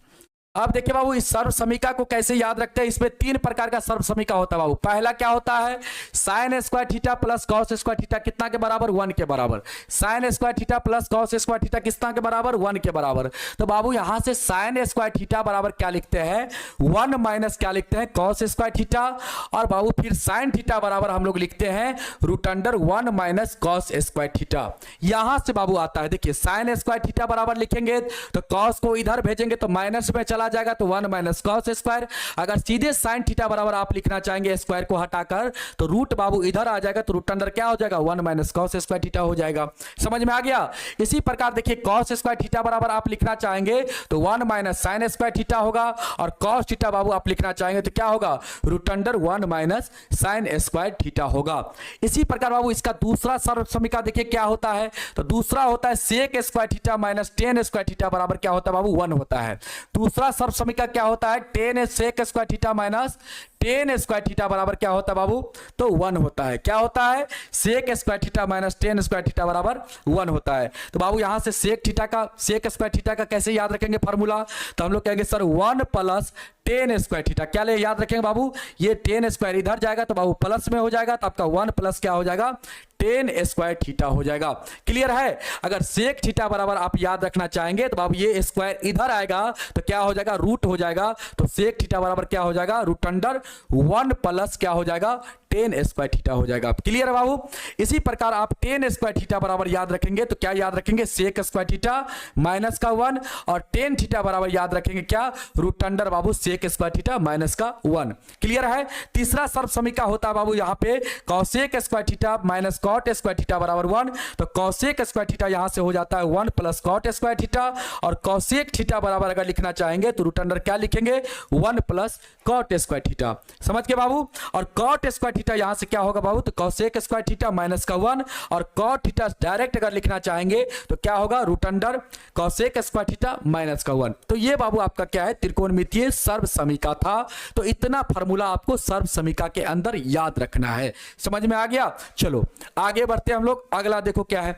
अब देखिए बाबू इस सर्वसमीका को कैसे याद रखते हैं, इसमें 3 प्रकार का सर्वसमीका होता है बाबू। पहला क्या होता है sin square theta plus cos square theta कितना के बराबर 1 के बराबर। sin square theta plus cos square theta कितना के बराबर 1 के बराबर। तो बाबू यहां से sin स्क्वायर थीटा बराबर क्या लिखते हैं 1 माइनस क्या लिखते हैं cos स्क्वायर थीटा। और बाबू फिर sin थीटा बराबर हम लोग लिखते हैं √1 माइनस cos स्क्वायर थीटा। यहां से बाबू आता है देखिए sin स्क्वायर थीटा बराबर लिखेंगे तो cos को इधर भेजेंगे तो माइनस में चला जाएगा तो 1 माइनस cos स्क्वायर। अगर सीधे sin थीटा बराबर आप लिखना चाहेंगे स्क्वायर को हटाकर तो रूट बाबू इधर आ जाएगा तो रूट अंडर क्या हो जाएगा 1 माइनस cos स्क्वायर थीटा हो जाएगा। समझ में आ गया। इसी प्रकार देखिए cos स्क्वायर थीटा बराबर आप लिखना चाहेंगे तो 1 माइनस sin स्क्वायर थीटा होगा। और cos थीटा बाबू आप लिखना चाहेंगे तो क्या होगा root under 1 minus sin square theta होगा। इसी प्रकार बाबू इसका दूसरा सर्वसमीका देखिए क्या होता है, तो दूसरा होता है sec square theta minus tan square theta बराबर क्या होता है बाबू 1 होता है। दूसरा सर्वसमीका क्या होता है tan sec square theta minus tan square theta बराबर क्या होता है बाबू तो 1 होता है। क्या होता है sec square theta minus tan square theta बराबर 1 होता है। तो बाबू यहां से sec स्क्वायर थीटा का कैसे याद रखेंगे फार्मूला, तो हम लोग कहेंगे sir 1 plus tan square theta. क्या ले याद रखेंगे बाबू ये tan स्क्वायर इधर जाएगा तो बाबू प्लस में हो जाएगा तो आपका 1 प्लस क्या हो जाएगा tan स्क्वायर थीटा हो जाएगा। क्लियर है। अगर sec थीटा बराबर आप याद रखना चाहेंगे तो बाबू ये स्क्वायर इधर आएगा तो क्या हो जाएगा रूट हो जाएगा तो sec थीटा बराबर क्या हो जाएगा रूट अंडर 1 प्लस क्या हो जाएगा टेन स्क्वायर थीटा हो जाएगा। क्लियर है बाबू? इसी प्रकार आप टेन स्क्वायर थीटा बराबर याद रखेंगे तो क्या याद रखेंगे, सेक स्क्वायर थीटा माइनस का 1, और टेन थीटा बराबर याद रखेंगे क्या, रूट अंडर बाबू सेक स्क्वायर थीटा माइनस का 1। क्लियर है? तीसरा सर्व समीकरण होता है बाबू यहाँ पे cosec square theta minus cot square theta बराबर 1, तो कॉसेक स्क्वायर थीटा यहां से हो जाता है 1 प्लस कॉट स्क्वायर थीटा, और कॉसेक थीटा बराबर अगर लिखना चाहेंगे तो रूट अंडर क्या लिखेंगे, 1 प्लस कॉट स्क्वायर थीटा। समझ के बाबू? और कॉट स्क्वायर थीटा यहां से क्या होगा बाबू, तो कॉसेक स्क्वायर थीटा माइनस का 1, और कॉट थीटा डायरेक्ट अगर लिखना चाहेंगे तो क्या होगा, root under cosec square theta minus का 1। तो ये बाबू आपका क्या है, त्रिकोणमितीय सर्व समीकरण था। तो इतना फार्मूला आपको सर्व समीकरण के अंदर याद रखना है। समझ में आ गया? चलो आगे बढ़ते हैं हम लोग। अगला देखो क्या है,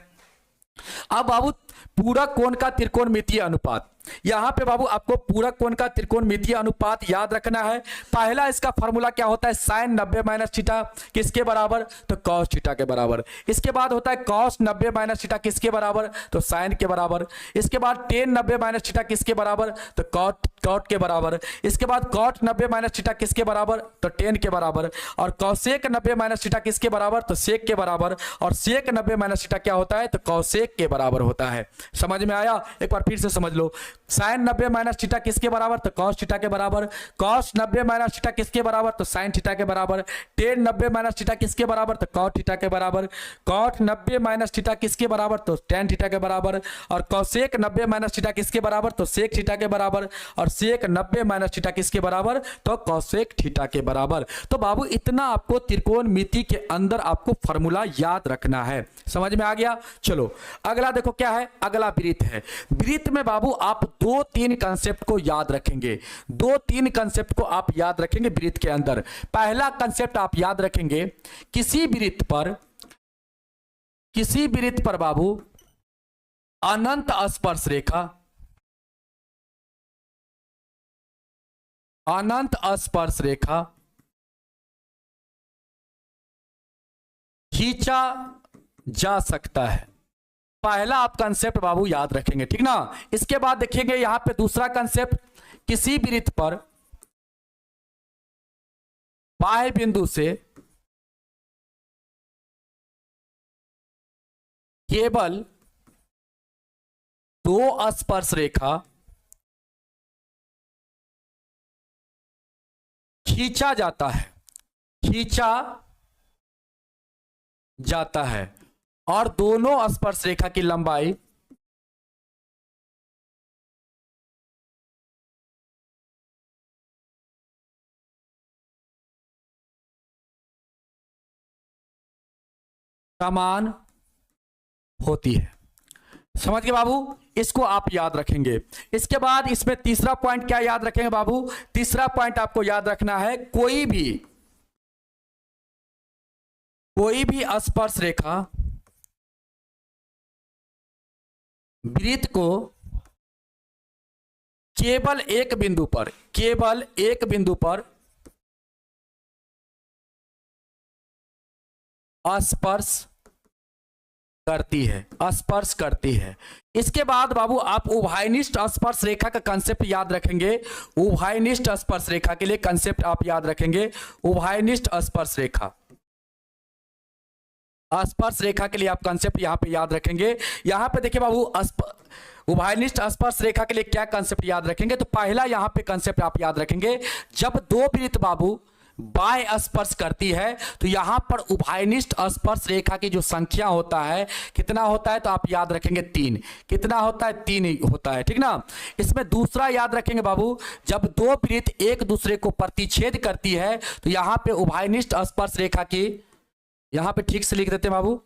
अब बाबू पूरक कोण का त्रिकोणमितीय अनुपात। यहां पे बाबू आपको पूरक कोण का त्रिकोणमितीय अनुपात याद रखना है। पहला इसका फार्मूला क्या होता है, साइन 90 माइनस थीटा किसके बराबर, तो कॉस थीटा के बराबर। इसके बाद होता है कॉस 90 माइनस थीटा किसके बराबर, तो साइन के बराबर। इसके बाद टेन 90 माइनस थीटा किसके बराबर, तो कॉट के बराबर। इसके बाद कॉट 90 माइनस थीटा किसके बराबर, तो टेन के बराबर। और कॉसेक 90 माइनस थीटा किसके बराबर, तो सेक के बराबर। और सेक 90 माइनस थीटा क्या होता है, तो कॉसेक के बराबर होता है। समझ में आया? एक बार फिर से समझ लो। साइन 90 माइनस थीटा किसके बराबर, तो कॉस थीटा के बराबर। कॉस 90 माइनस थीटा किसके बराबर, तो साइन थीटा के बराबर। टेन 90 माइनस थीटा किसके बराबर, तो कॉट थीटा के बराबर। कॉट 90 माइनस थीटा किसके बराबर, तो टेन थीटा के बराबर। और कॉसेक 90 माइनस थीटा किसके बराबर, तो सेक थीटा के बराबर। और सेक 90 माइनस थीटा किसके बराबर, तो कॉसेक थीटा के बराबर। तो बाबू इतना आपको त्रिकोणमिति के अंदर आपको फार्मूला याद रखना है। समझ में आ गया? चलो अगला देखो क्या है, अगला वृत्त है। वृत्त में बाबू आप 2-3 कंसेप्ट को याद रखेंगे। 2-3 कंसेप्ट को आप याद रखेंगे वृत्त के अंदर। पहला कंसेप्ट आप याद रखेंगे, किसी वृत्त पर बाबू अनंत स्पर्श रेखा, अनंत स्पर्श रेखा खींचा जा सकता है। पहला आप कंसेप्ट बाबू याद रखेंगे, ठीक ना। इसके बाद देखेंगे यहां पे दूसरा कंसेप्ट, किसी वृत्त पर बाह्य बिंदु से केवल 2 स्पर्श रेखा खींचा जाता है और दोनों स्पर्श रेखा की लंबाई समान होती है। समझ गए बाबू? इसको आप याद रखेंगे। इसके बाद इसमें तीसरा पॉइंट क्या याद रखेंगे बाबू, तीसरा पॉइंट आपको याद रखना है, कोई भी स्पर्श रेखा वृत्त को केवल एक बिंदु पर स्पर्श करती है। इसके बाद बाबू आप उभयनिष्ठ स्पर्श रेखा का कंसेप्ट याद रखेंगे। उभयनिष्ठ स्पर्श रेखा के लिए कंसेप्ट आप याद रखेंगे। उभयनिष्ठ स्पर्श रेखा के लिए आप कंसेप्ट यहां पे याद रखेंगे। यहां पे देखिए बाबू उभयनिष्ठ स्पर्श रेखा के लिए क्या कंसेप्ट याद रखेंगे, तो पहला यहां पे कंसेप्ट आप याद रखेंगे, जब 2 वृत्त बाबू बाह्य स्पर्श करती है तो यहां पर उभयनिष्ठ स्पर्श रेखा की जो संख्या होता है कितना होता है, तो आप याद रखेंगे 3। कितना होता है, 3 ही होता है, ठीक ना। इसमें दूसरा याद रखेंगे बाबू, जब 2 वृत्त एक दूसरे को प्रतिच्छेद करती है तो यहां पे उभयनिष्ठ स्पर्श रेखा की, यहां पे ठीक से लिख देते हैं बाबू,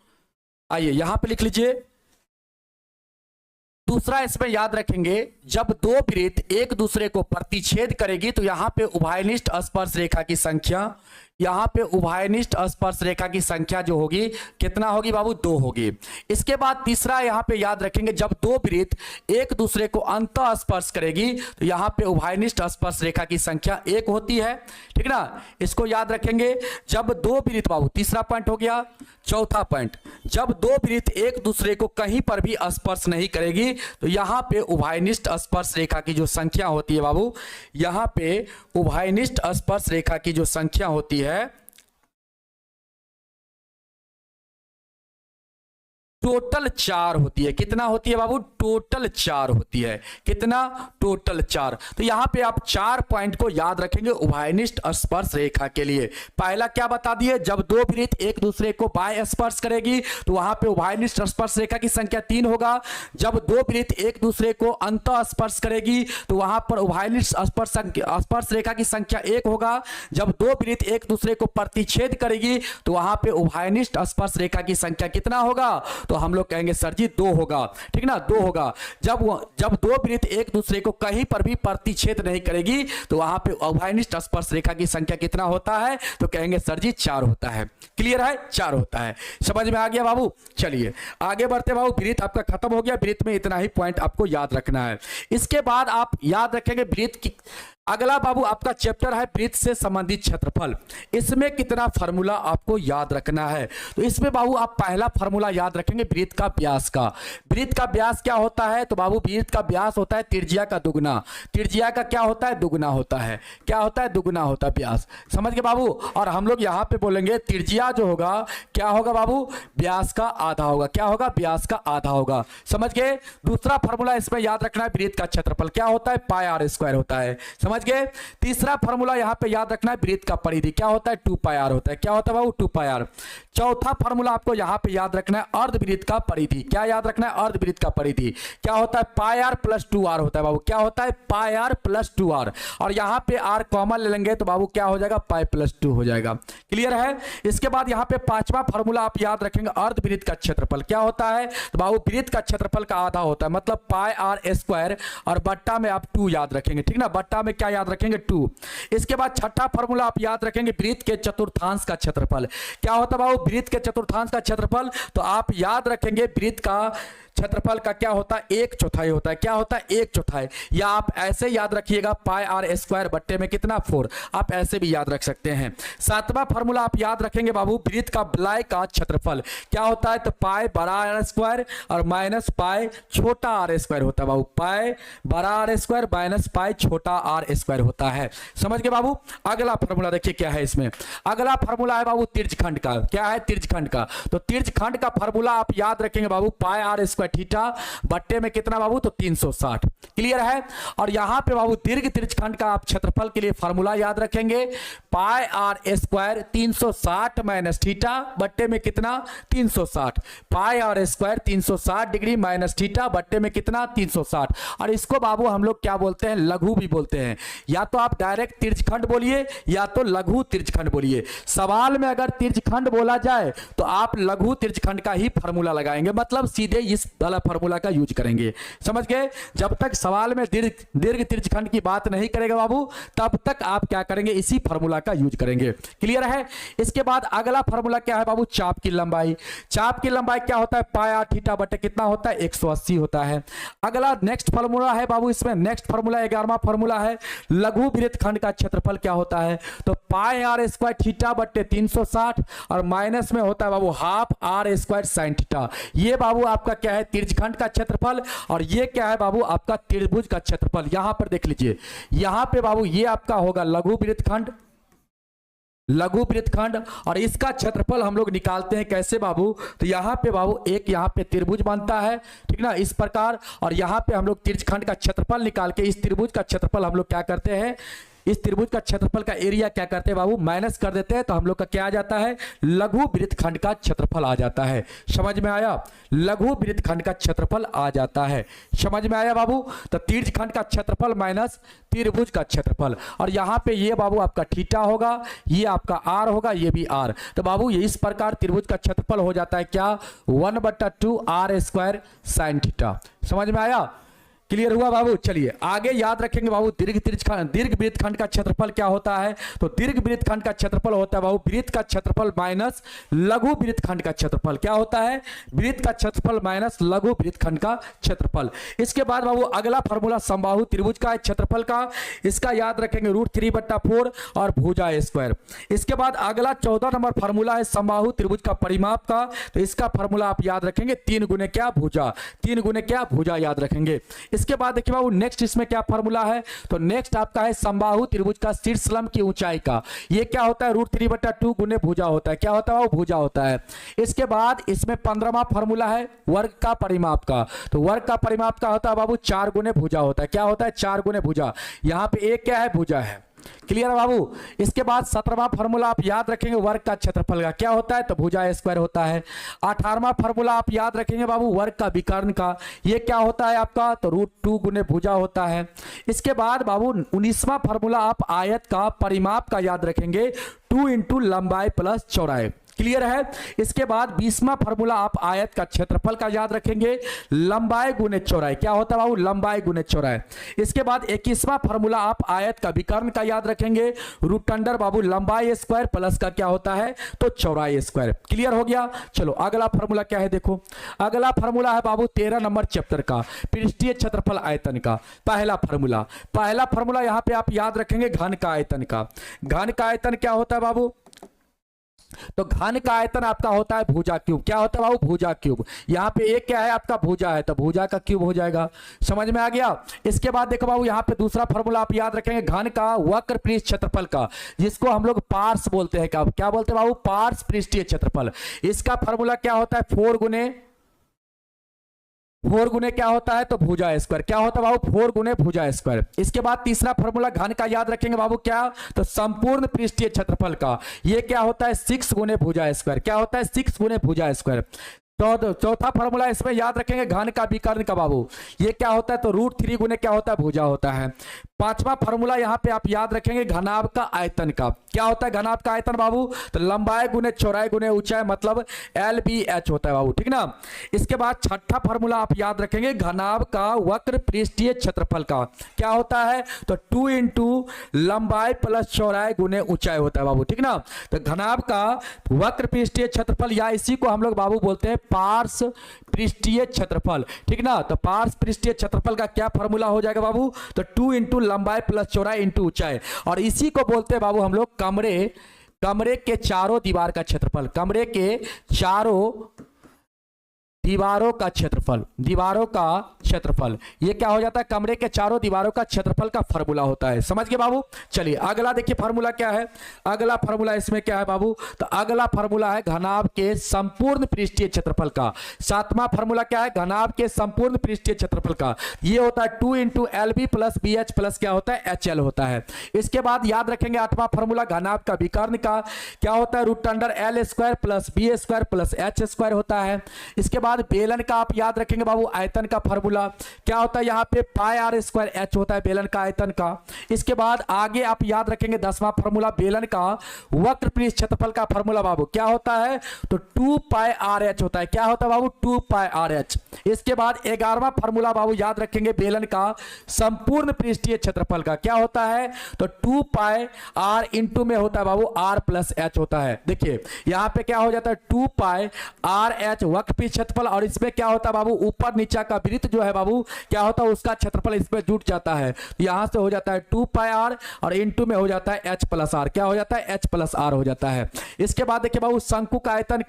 आइए यहां पे लिख लीजिए। दूसरा इसमें याद रखेंगे, जब 2 वृत्त एक दूसरे को प्रतिच्छेद करेगी तो यहां पे उभयनिष्ठ स्पर्श रेखा की संख्या, यहां पे उभयनिष्ठ स्पर्श रेखा की संख्या जो होगी कितना होगी बाबू, 2 होगी। इसके बाद तीसरा यहां पे याद रखेंगे, जब 2 वृत्त एक दूसरे को अंतः स्पर्श करेगी तो यहां पे उभयनिष्ठ स्पर्श रेखा की संख्या 1 होती है, ठीक ना। इसको याद रखेंगे। जब 2 वृत्त बाबू, तीसरा पॉइंट हो गया। चौथा पॉइंट, जब 2 वृत्त एक दूसरे को कहीं पर भी स्पर्श नहीं करेगी तो यहां पे उभयनिष्ठ स्पर्श रेखा की जो संख्या होती है बाबू, यहां पे उभयनिष्ठ स्पर्श रेखा की जो संख्या होती है टोटल 4 होती है। कितना होती है बाबू? टोटल 4 होती है। कितना? टोटल 4। तो यहां पे आप 4 पॉइंट को याद रखेंगे उभयनिष्ठ स्पर्श रेखा के लिए। पहला क्या बता दिए? जब दो वृत्त एक दूसरे को बाह्य स्पर्श करेगी तो वहां पे उभयनिष्ठ स्पर्श रेखा की संख्या 3 होगा। जब दो वृत्त एक दूसरे को अंतः स्पर्श करेगी तो वहां पर उभयनिष्ठ स्पर्श रेखा की संख्या 1 होगा। जब दो वृत्त एक दूसरे को प्रतिच्छेद करेगी तो वहां पे उभयनिष्ठ स्पर्श रेखा की संख्या कितना होगा? तो हम लोग कहेंगे सर जी 2 होगा। ठीक ना, 2 होगा। जब दो वृत्त एक दूसरे को कहीं पर भी प्रतिच्छेद नहीं करेगी तो वहां पे उभयनिष्ठ स्पर्श रेखा की संख्या कितना होता है? तो कहेंगे सर जी 4 होता है। क्लियर है? 4 होता है। समझ में आ गया बाबू? चलिए आगे बढ़ते बाबू। वृत्त आपका खत्म हो गया। वृत्त में इतना ही पॉइंट आपको याद रखना है। इसके बाद आप याद रखेंगे वृत्त की। अगला बाबू आपका चैप्टर है वृत्त से संबंधित क्षेत्रफल। इसमें कितना फार्मूला आपको याद रखना है? तो इसमें बाबू आप पहला फार्मूला याद रखेंगे वृत्त का व्यास का। वृत्त का व्यास क्या होता है? तो बाबू वृत्त का व्यास होता है त्रिज्या का दुगुना। त्रिज्या का क्या होता है? दुगुना होता है। क्या होता है? दुगुना होता है व्यास। समझ गए बाबू? और हम लोग यहां पे बोलेंगे त्रिज्या जो होगा क्या होगा बाबू? व्यास का आधा होगा। क्या होगा? व्यास का आधा होगा। समझ गए? दूसरा फार्मूला इसमें याद रखना है वृत्त का क्षेत्रफल क्या होता है? पाई आर स्क्वायर होता है। समझ गए? तीसरा फार्मूला यहां पे याद रखना है वृत्त का परिधि क्या होता है? 2 पाई आर होता है। क्या होता है बाबू? 2 पाई आर। चौथा फार्मूला आपको यहां पे याद रखना है अर्धवृत्त का परिधि। क्या याद रखना है? अर्धवृत्त का परिधि क्या होता है? पाई आर प्लस 2 आर होता है बाबू। क्या होता है? पाई आर प्लस 2 आर। और यहां पे आर कॉमन ले लेंगे तो बाबू क्या हो जाएगा? पाई प्लस 2 हो जाएगा। क्लियर है? इसके बाद यहां पे पांचवा फार्मूला आप याद रखेंगे अर्धवृत्त का क्षेत्रफल क्या होता है? तो बाबू वृत्त का क्षेत्रफल का आधा होता है मतलब पाई आर स्क्वायर और बट्टा में आप 2 याद रखेंगे। ठीक ना, बट्टा में क्या याद रखेंगे? 2। इसके बाद छठा फार्मूला आप याद रखेंगे वृत्त के चतुर्थांश का क्षेत्रफल क्या होता है बाबू? वृत्त के चतुर्थांश का क्षेत्रफल तो आप याद रखेंगे वृत्त का क्षेत्रफल का क्या होता है? 1/4 होता है। क्या होता है? 1/4। या आप ऐसे याद रखिएगा पाई आर स्क्वायर बट्टे में कितना? 4। आप ऐसे भी याद रख सकते हैं। सातवां फार्मूला आप याद रखेंगे बाबू वृत्त का वलय का क्षेत्रफल क्या होता है? तो पाई बड़ा आर स्क्वायर और माइनस पाई छोटा आर स्क्वायर होता है बाबू। पाई बड़ा आर स्क्वायर माइनस पाई छोटा आर स्क्वायर होता है। समझ गए बाबू? अगला फार्मूला देखिए क्या है इसमें। अगला फार्मूला है बाबू तिर्यखंड का। क्या है? तिर्यखंड का। तो तिर्यखंड का फार्मूला आप याद रखेंगे बाबू पाई आर स्क्वायर थीटा बट्टे में कितना बाबू? तो 360। क्लियर है? और यहां पे बाबू दीर्घ तिर्यखंड का आप क्षेत्रफल के लिए फार्मूला याद रखेंगे pi r square 360 minus theta बट्टे में कितना? 360। Pi r square 360 degree minus theta बट्टे में कितना? 360। और इसको बाबू हम लोग क्या बोलते हैं? लघु भी बोलते हैं। या तो आप डायरेक्ट तिर्यखंड बोलिए या तो लघु तिर्यखंड बोलिए। सवाल में अगर तिर्यखंड बोला जाए तो आप लघु तिर्यखंड का ही फार्मूला लगाएंगे मतलब सीधे इस वाला फार्मूला का यूज करेंगे। समझ गए? जब तक सवाल में दीर्घ तिर्यखंड की बात नहीं करेगा बाबू तब तक आप क्या करेंगे? इसी फार्मूला का यूज करेंगे। क्लियर है? इसके बाद अगला फार्मूला क्या है बाबू? चाप की लंबाई। चाप की लंबाई क्या होता है? पाई आर थीटा बटे कितना होता है? 180 होता है। अगला नेक्स्ट फार्मूला है बाबू इसमें नेक्स्ट फार्मूला 11वां फार्मूला है लघु वृत्तखंड का क्षेत्रफल क्या होता है? तो पाई आर स्क्वायर थीटा बटे 360 और माइनस में होता है बाबू half r square sine theta. ये बाबू आपका क्या है? तिर्यखंड का क्षेत्रफल। और ये क्या है बाबू? आपका त्रिभुज का क्षेत्रफल। यहां पर देख लीजिए यहां पे बाबू ये आपका होगा लघु वृत्तखंड। लघु वृत्तखंड और इसका क्षेत्रफल हम लोग निकालते हैं कैसे बाबू? तो यहां पे बाबू एक यहां पे त्रिभुज बनता है ठीक ना इस प्रकार। और यहां पे हम लोग तिर्यखंड का क्षेत्रफल निकाल के इस त्रिभुज का क्षेत्रफल हम लोग क्या करते हैं? इस त्रिभुज का क्षेत्रफल का एरिया क्या करते हैं बाबू? माइनस कर देते हैं तो हम लोग का क्या आ जाता है? लघु वृत्तखंड का क्षेत्रफल आ जाता है। समझ में आया? लघु वृत्तखंड का क्षेत्रफल आ जाता है। समझ में आया बाबू? तो तिर्यखंड का क्षेत्रफल माइनस त्रिभुज का क्षेत्रफल। और यहां पे ये बाबू आपका थीटा होगा, ये आपका आर होगा, ये भी आर। तो बाबू ये इस प्रकार त्रिभुज का क्षेत्रफल हो जाता है क्या? 1/2 आर स्क्वायर साइन थीटा। समझ में आया? क्लियर हुआ बाबू? चलिए आगे याद रखेंगे बाबू दीर्घ वृत्तखंड का क्षेत्रफल क्या होता है? तो दीर्घ वृत्तखंड का क्षेत्रफल होता है बाबू वृत्त का क्षेत्रफल माइनस लघु वृत्तखंड का क्षेत्रफल। क्या होता है? वृत्त का क्षेत्रफल माइनस लघु वृत्तखंड का क्षेत्रफल। इसके बाद बाबू अगला फार्मूला समबाहु त्रिभुज का क्षेत्रफल का। इसका याद रखेंगे √3/4 और भुजा स्क्वायर। इसके बाद अगला 14 नंबर फार्मूला है समबाहु त्रिभुज का परिमाप का। तो इसका फार्मूला आप याद रखेंगे 3 गुने क्या? भुजा। 3 गुने क्या? भुजा याद रखेंगे। इसके बाद देखिए बाबू नेक्स्ट इसमें क्या फॉर्मूला है, तो नेक्स्ट आपका है समबाहु त्रिभुज का शीर्ष लंब की ऊंचाई का, ये क्या होता है √3/2 गुने भुजा होता है। क्या होता है वो भुजा होता है। इसके बाद इसमें 15वां फॉर्मूला है वर्ग का परिमाप का, तो वर्ग का परिमाप का होता है बाबू 4 गुने भुजा होता है। क्या होता है 4 गुने भुजा, यहां पे एक क्या है भुजा है। क्लियर है बाबू। इसके बाद 17वां फॉर्मूला आप याद रखेंगे वर्ग का क्षेत्रफल का, क्या होता है तो भुजा स्क्वायर होता है। 18वां फॉर्मूला आप याद रखेंगे बाबू वर्ग का विकर्ण का, ये क्या होता है आपका तो √2 गुने भुजा होता है। इसके बाद बाबू 19वां फॉर्मूला आप आयत का परिमाप का याद रखेंगे 2 × लंबाई प्लस चौड़ाई। क्लियर है। इसके बाद 20वां फॉर्मूला आप आयत का क्षेत्रफल का याद रखेंगे लंबाई गुने चौड़ाई, क्या होता है बाबू लंबाई गुने चौड़ाई। इसके बाद 21वां फॉर्मूला आप आयत का विकर्ण का याद रखेंगे √अंडर बाबू लंबाई स्क्वायर प्लस का क्या होता है तो चौड़ाई स्क्वायर। क्लियर हो गया। चलो अगला फॉर्मूला क्या है, देखो अगला फॉर्मूला है बाबू 13 नंबर चैप्टर का पृष्ठीय क्षेत्रफल आयतन का पहला फॉर्मूला यहां पे आप याद रखेंगे घन का आयतन का। घन का आयतन क्या होता है बाबू, तो घन का आयतन आपका होता है भुजा क्यूब। क्या होता है बाबू भुजा क्यूब। यहाँ पे एक क्या है आपका भुजा है तो भुजा का क्यूब हो जाएगा। समझ में आ गया। इसके बाद देखो बाबू यहाँ पे दूसरा फॉर्मूला आप याद रखेंगे घन का वक्र पृष्ठ क्षेत्रफल का, जिसको हम लोग पार्श्व बोलते हैं। क्या बोलते हैं बाबू पार्श्व पृष्ठीय क्षेत्रफल। इसका फॉर्मूला क्या होता है 4 गुने क्या होता है तो भुजा स्क्वायर। क्या होता है बाबू 4 गुने भुजा स्क्वायर। इसके बाद तीसरा फॉर्मूला घन का याद रखेंगे बाबू क्या तो संपूर्ण पृष्ठीय क्षेत्रफल का, ये क्या होता है 6 गुने भुजा स्क्वायर। क्या होता है 6 गुने भुजा स्क्वायर। तो चौथा फॉर्मूला इसमें याद रखेंगे घन का विकर्ण का बाबू, ये क्या होता है तो √3 गुने क्या होता है भुजा होता है। पांचवा फॉर्मूला यहाँ पे आप याद रखेंगे घनाभ का आयतन का। क्या होता है घनाभ का आयतन बाबू तो लंबाई गुने चौड़ाई गुने ऊंचाई मतलब LBH होता है बाबू, ठीक ना। इसके बाद छठा फॉर्मूला आप याद रखेंगे घनाभ का वक्र पृष्ठीय क्षेत्रफल का। क्या होता है तो 2 × लंबाई प्लस चौड़ाई गुने ऊंचाई होता है बाबू, ठीक ना। तो घनाभ का वक्र पृष्ठीय क्षेत्रफल या इसी को हम लोग बाबू बोलते हैं पार्श्व पृष्ठीय क्षेत्रफल, ठीक ना। तो पार्श्व पृष्ठीय क्षेत्रफल का क्या फॉर्मूला हो जाएगा बाबू तो 2 × लंबाई प्लस चौड़ाई इंटू ऊंचाई, और इसी को बोलते हैं बाबू हम लोग कमरे के चारों दीवार का क्षेत्रफल। कमरे के चारों दीवारों का क्षेत्रफल, ये क्या हो जाता है कमरे के चारों दीवारों का क्षेत्रफल का फॉर्मूला होता है। समझ गए बाबू। चलिए अगला देखिए फॉर्मूला क्या है। अगला फॉर्मूला इसमें क्या है बाबू तो अगला फॉर्मूला है घनाभ के संपूर्ण पृष्ठीय क्षेत्रफल का। 7वां फॉर्मूला क्या है घनाभ के संपूर्ण पृष्ठीय क्षेत्रफल का, ये होता है 2 × LB प्लस BH प्लस क्या होता है HL होता है। इसके बाद याद रखेंगे 8वां फॉर्मूला घनाभ का विकर्ण का, क्या होता है √L² plus B² plus H² होता है। इसके बाद बेलन का आप याद रखेंगे बाबू आयतन का फॉर्मूला, क्या होता है यहाँ पे πr² H होता है बेलन का आयतन का। इसके बाद आगे आप याद रखेंगे 10वां फॉर्मूला बेलन का वक्र पृष्ठ क्षेत्रफल का फॉर्मूला बाबू, क्या होता है तो 2πRH होता है। क्या होता है बाबू 2πRH। इसके बाद 11वां फॉर्मूला बाबू याद रखेंगे बेलन का संपूर्ण पृष्ठीय क्षेत्रफल का, क्या होता है तो 2πr इंटू में होता है बाबू r प्लस h होता है। देखिए यहाँ पे क्या हो जाता है 2πRH वक्र पृष्ठ क्षेत्रफल, और इसमें क्या होता है बाबू ऊपर नीचा का वृत्त जो है बाबू क्या होता है उसका क्षेत्रफल इसमें जुट जाता है। यहां से हो जाता है 2πr और इंटू में हो जाता है h प्लस r, क्या हो जाता है h प्लस r हो जाता है। इसके बाद देखिए बाबू शंकु का आयतन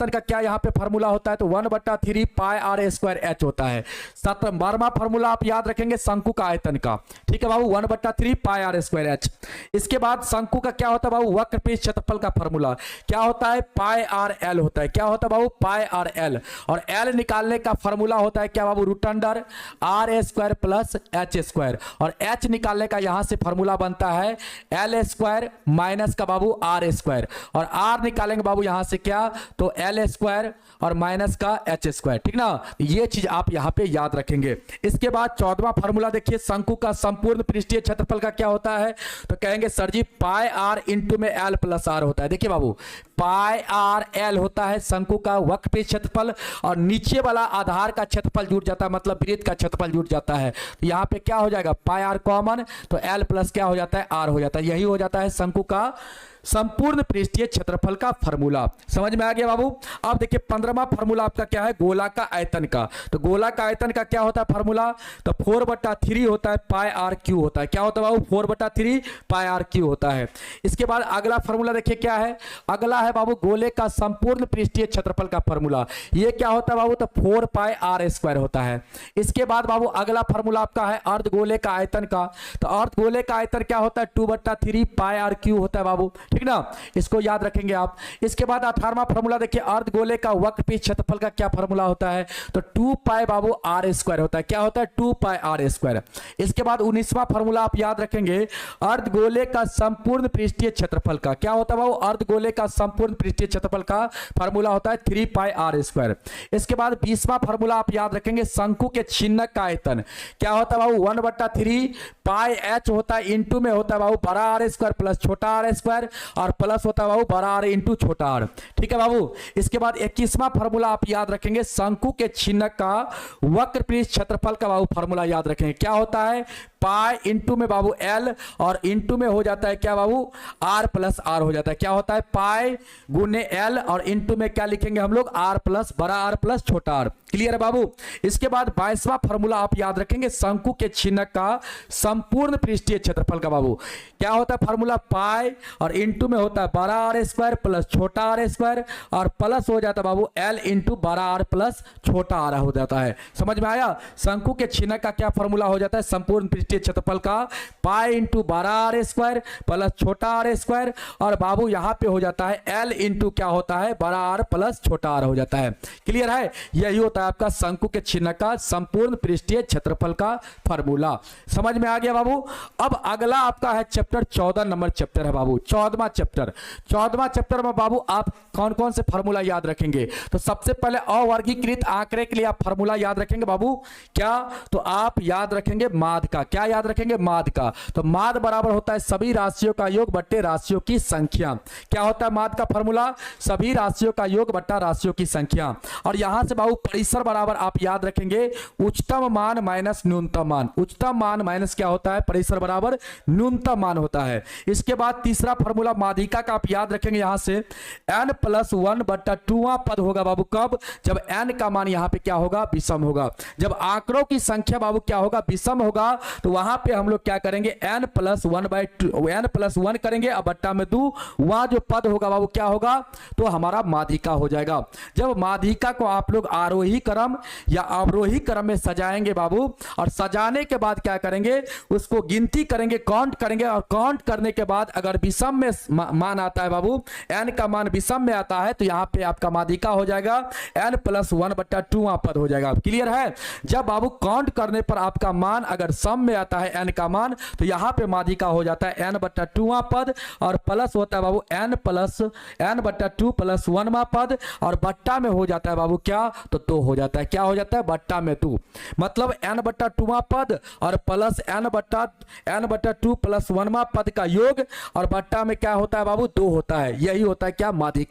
का क्या यहाँ पे फॉर्मूला होता है तो 1/3 πr² h होता है। 12वां फॉर्मूला आप याद रखेंगे शंकु का आयतन का, ठीक है बाबू 1/3 πr² h। इसके बाद शंकु का क्या होता है बाबू वक्र पृष्ठ क्षेत्रफल का फॉर्मूला, क्या होता है πrl होता है। क्या होता है बाबू πrl, और l निकालने का फॉर्मूला होता है क्या बाबू √r² प्लस h², और h निकालने का यहां से फॉर्मूला बनता है l² माइनस का बाबू r², और r निकालेंगे बाबू यहां से क्या तो l² और माइनस का h², ठीक ना। ये चीज आप यहां पे याद रखेंगे। इसके बाद 14वां फॉर्मूला देखिए शंकु का संपूर्ण पृष्ठीय क्षेत्रफल का क्या होता है तो कहेंगे सर जी πr इंटू में l प्लस r होता है। देखिए बाबू πrl होता है शंकु का वक्र पृष्ठ क्षेत्रफल, और नीचे वाला आधार का क्षेत्रफल जुट जाता है मतलब वृत्त का क्षेत्रफल जुट जाता है। तो यहाँ पे क्या हो जाएगा πr कॉमन तो l प्लस क्या हो जाता है r हो जाता है। यही हो जाता है शंकु का संपूर्ण पृष्ठीय क्षेत्रफल का फार्मूला। समझ में आ गया बाबू। अब देखिए 15वां फार्मूला आपका क्या है, गोला का आयतन का। तो गोला का आयतन का क्या होता है फार्मूला, तो 4/3 होता है पाई आर क्यू होता है। क्या होता है बाबू, 4/3 पाई आर क्यू होता है। इसके बाद अगला फार्मूला देखिए क्या है, अगला है बाबू गोले का संपूर्ण पृष्ठीय क्षेत्रफल का फार्मूला। ये क्या होता है बाबू, तो 4 पाई आर स्क्वायर होता है। इसके बाद बाबू अगला फार्मूला आपका है अर्धगोले का आयतन का। तो अर्धगोले का आयतन क्या होता है, 2/3 पाई आर क्यू होता है बाबू, ठीक ना, इसको याद रखेंगे आप। इसके बाद 18वां फार्मूला देखिए अर्धगोले का वक्रपीठ क्षेत्रफल का क्या फार्मूला होता है, तो 2 पाई बाबू आर स्क्वायर होता है। क्या होता है, 2 पाई आर स्क्वायर। इसके बाद 19वां फार्मूला आप याद रखेंगे अर्धगोले का संपूर्ण पृष्ठीय क्षेत्रफल का। क्या होता है बाबू, अर्धगोले का संपूर्ण पृष्ठीय क्षेत्रफल का फार्मूला होता है 3 पाई आर स्क्वायर। इसके बाद 20वां फार्मूला आप याद रखेंगे शंकु के छिन्नक का आयतन। क्या होता है बाबू, 1/3 पाई एच होता है, इंटू में होता है बाबू बड़ा आर स्क्वायर प्लस छोटा आर स्क्वायर, और प्लस होता है बाबू बड़ा आर इंटू छोटा आर, ठीक है बाबू। इसके बाद 21वां फार्मूला आप याद रखेंगे शंकु के छिन्नक का वक्रपृष्ठ क्षेत्रफल का बाबू फार्मूला याद रखेंगे। क्या होता है, पाई इंटू में बाबू एल, और इंटू में हो जाता है क्या बाबू, आर प्लस आर हो जाता है। क्या होता है, पाई गुने एल, और इंटू में क्या लिखेंगे हम लोग, आर प्लस बड़ा आर प्लस छोटा आर। क्लियर है बाबू। इसके बाद 22वां फार्मूला आप याद रखेंगे शंकु के छिन्नक का संपूर्ण पृष्ठीय क्षेत्रफल का बाबू। क्या होता है फार्मूला, पाई और इंटू में होता है बड़ा आर स्क्वायर प्लस छोटा आर स्क्वायर, और प्लस हो जाता है बाबू एल इंटू बड़ा आर प्लस छोटा आर हो जाता है। समझ में आया। शंकु के छिन्नक का क्या फार्मूला हो जाता है, संपूर्ण पृष्ठीय क्षेत्रफल का पाई इंटू बड़ा आर स्क्वायर प्लस छोटा आर स्क्वायर, और बाबू यहां पे हो जाता है एल इंटू क्या होता है, बड़ा आर प्लस छोटा आर हो जाता है। क्लियर है। यही होता है आपका शंकु के छिन्नक का संपूर्ण पृष्ठीय क्षेत्रफल का फार्मूला। समझ में आ गया बाबू। अब अगला आपका है चैप्टर 14 नंबर चैप्टर है बाबू, 14वां चैप्टर। 14वां चैप्टर में बाबू आप कौन कौन से फार्मूला याद रखेंगे, तो सबसे पहले अवर्गीकृत आंकड़े के लिए आप फार्मूला याद रखेंगे बाबू। क्या, तो आप याद रखेंगे माध्य का। क्या याद रखेंगे, माध्य का। तो माध्य बराबर होता है सभी राशियों का योग बट्टे राशियों की संख्या। क्या होता है माध्य का फार्मूला, सभी राशियों का योग बट्टा राशियों की संख्या। और यहां से बाबू परिसर बराबर आप याद रखेंगे उच्चतम मान माइनस न्यूनतम मान। उच्चतम मान माइनस क्या होता है, परिसर बराबर न्यूनतम मान होता है। इसके बाद तीसरा फार्मूला माध्यिका का आप याद रखेंगे यहां से n+1/2वां पद होगा बाबू। कब, जब n का मान यहां पे क्या होगा, विषम होगा। जब आंकड़ों की संख्या बाबू क्या होगा, विषम होगा, तो वहां पे हम लोग क्या करेंगे, n+1 करेंगे, अब बट्टा में 2, वहां जो पद होगा बाबू क्या होगा, तो हमारा माध्यिका हो जाएगा। जब माध्यिका को आप लोग आरोही क्रम या अवरोही क्रम में सजाएंगे बाबू, और सजाने के बाद क्या करेंगे, उसको गिनती करेंगे, काउंट करेंगे, और काउंट करने के बाद अगर विषम में मान आता है बाबू, n का मान विषम में आता है, तो यहां पे आपका माध्यिका हो जाएगा n+1/2वां पद हो जाएगा। क्लियर है। जब बाबू काउंट करने पर आपका मान अगर सम में आता है n का मान, तो यहां पे माध्यिका हो जाता है n/2वां पद, और प्लस होता है बाबू n/2 + 1वां पद, और बट्टा में हो जाता है बाबू क्या, तो 2 हो जाता है। क्या हो जाता है, बट्टा में 2, मतलब n/2वां पद और प्लस n/2 + 1वां पद का योग, और बट्टा में क्या होता है बाबू, 2 होता है। यही होता है क्या, माध्यिका।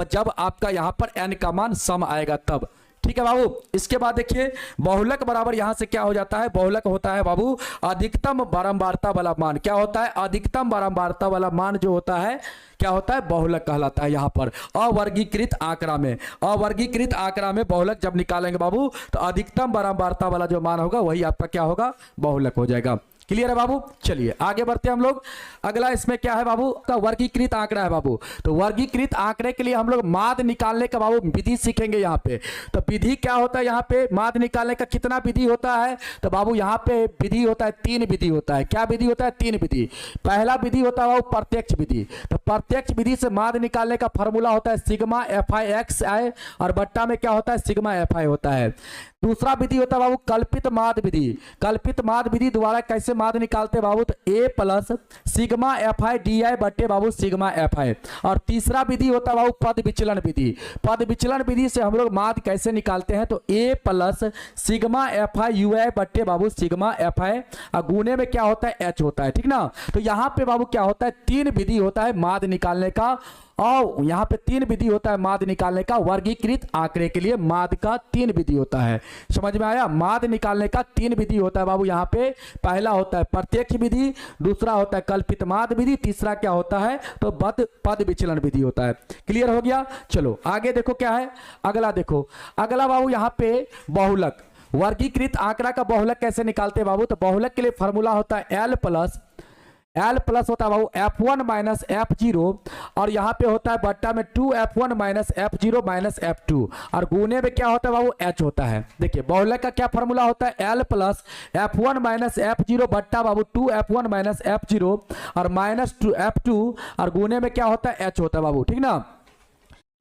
जब आपका यहां पर n का मान सम आएगा तब। ठीक है बाबू। इसके बाद देखिए बहुलक बराबर यहां से क्या हो जाता है, बहुलक होता है बाबू अधिकतम बारंबारता वाला मान। क्या होता है, अधिकतम बारंबारता वाला मान जो होता है क्या होता है, बहुलक कहलाता है। यहां पर अवर्गीकृत आंकड़ा में, अवर्गीकृत आंकड़ा में बहुलक जब निकालेंगे बाबू, तो अधिकतम बारंबारता वाला जो मान होगा वही आपका क्या होगा, बहुलक हो जाएगा। क्लियर है बाबू। चलिए आगे बढ़ते हैं हम लोग। अगला इसमें क्या है बाबू, का वर्गीकृत आंकड़ा है बाबू। तो वर्गीकृत आंकड़े के लिए हम लोग माध्य निकालने का बाबू विधि सीखेंगे यहाँ पे। तो विधि क्या होता है, यहाँ पे माध्य निकालने का कितना विधि होता है, तो बाबू यहाँ पे विधि होता है 3 विधि होता है। क्या विधि होता है, 3 विधि। पहला विधि होता है बाबू प्रत्यक्ष विधि। तो प्रत्यक्ष विधि से माध्य निकालने का फॉर्मूला होता है सिग्मा FI और बट्टा में क्या होता है, सिग्मा FI होता है। दूसरा विधि होता है बाबू कल्पित माध्य विधि। कल्पित माध्य विधि द्वारा कैसे माध्य निकालते बाबू, तो A + सिग्मा FI DI बट्टे बाबू सिग्मा FI। और तीसरा विधि होता है बाबू पद विचलन विधि। पद विचलन विधि से हम लोग माध्य कैसे निकालते हैं, तो A + सिग्मा FI UI बट्टे बाबू सिग्मा FI, और गुने में क्या होता है, H होता है। ठीक ना। तो यहाँ पे बाबू क्या होता है, 3 विधि होता है माध्य निकालने का। और यहाँ पे 3 विधि होता है माध्य निकालने का। वर्गीकृत आंकड़े के लिए माध्य का 3 विधि होता है। समझ में आया? माध्य निकालने का 3 विधि होता है बाबू। यहाँ पे पहला होता है प्रत्यक्ष विधि, दूसरा होता है कल्पित माध्य विधि, तीसरा क्या होता है तो पद विचलन विधि होता है। क्लियर हो गया? चलो आगे देखो क्या है, अगला देखो। अगला बाबू यहाँ पे बहुलक, वर्गीकृत आंकड़ा का बहुलक कैसे निकालते हैं बाबू? तो बहुलक के लिए फॉर्मूला होता है एल प्लस होता है बाबू F1 माइनस F0, और यहाँ पे होता है बट्टा में 2F1 minus F0 minus F2, और गुने में क्या होता है बाबू H होता है। देखिए बहुलक का क्या फॉर्मूला होता है L plus F1 minus F0 बट्टा बाबू 2F1 माइनस F0 और माइनस 2F2, और गुने में क्या होता है H होता है बाबू। ठीक ना?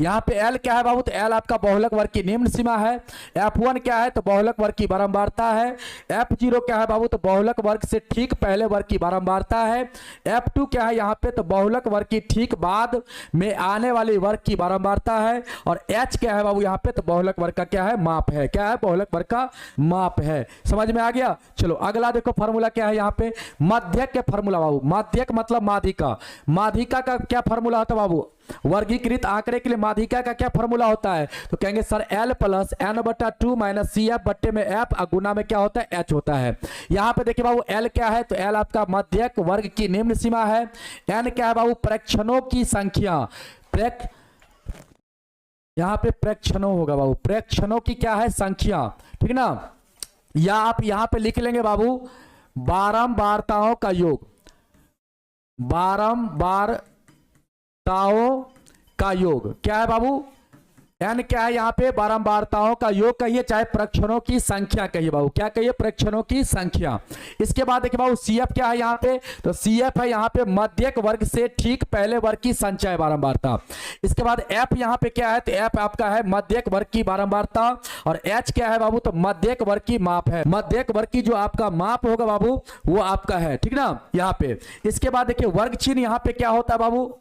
यहाँ पे L क्या है बाबू? तो L आपका बहुलक वर्ग की निम्न सीमा है। F1 क्या है? तो बहुलक वर्ग की बारंबारता है। F0 क्या है बाबू? तो बहुलक वर्ग से ठीक पहले वर्ग की बारंबारता है। F2 क्या है यहाँ पे? तो बहुलक वर्ग की ठीक बाद में आने वाली वर्ग की बारंबारता है। और H क्या है बाबू यहाँ पे? तो बहुलक वर्ग का क्या है? माप है। क्या है? बहुलक वर्ग का माप है। समझ में आ गया? चलो अगला देखो फॉर्मूला क्या है यहाँ पे, मध्यक के फॉर्मूला बाबू। मध्यक मतलब माध्यिका। माध्यिका का क्या फॉर्मूला होता है बाबू? वर्गीकृत आंकड़े के लिए माध्यिका का क्या फॉर्मूला होता है? तो कहेंगे sir L plus n/2 minus CF बट्टे में F, गुना में क्या होता है? H होता है। यहाँ पे देखिए बाबू L क्या है? तो L आपका मध्यक वर्ग की निम्न सीमा है। N क्या है बाबू? प्रेक्षणों की संख्या। यहाँ पे प्रेक्षणों होगा बाबू, प्रेक्षणों की क्या है? संख्या। ठीक ना? या आप यहाँ पे लिख लेंगे बाबू बारंबारताओं का योग, बारंबारताओं का योग। क्या है बाबू? n क्या है यहाँ पे? बारंबारताओं का योग कहिए, चाहे प्रेक्षणों की संख्या कहिए बाबू। क्या कहिए? प्रेक्षणों की संख्या। इसके बाद देखिए बाबू CF क्या है यहाँ पे? तो CF है यहाँ पे मध्यक वर्ग से ठीक पहले वर्ग की संख्या है, बारंबारता। इसके बाद F यहाँ पे क्या है? तो F आपका है मध्यक वर्ग की बारंबारता, और H क्या है बाबू? तो मध्यक वर्ग की माप है। मध्यक वर्ग की जो आपका माप होगा बाबू वो आपका है। ठीक ना? यहाँ पे इसके बाद देखिए वर्ग चिन्ह यहाँ पे क्या होता है बाबू?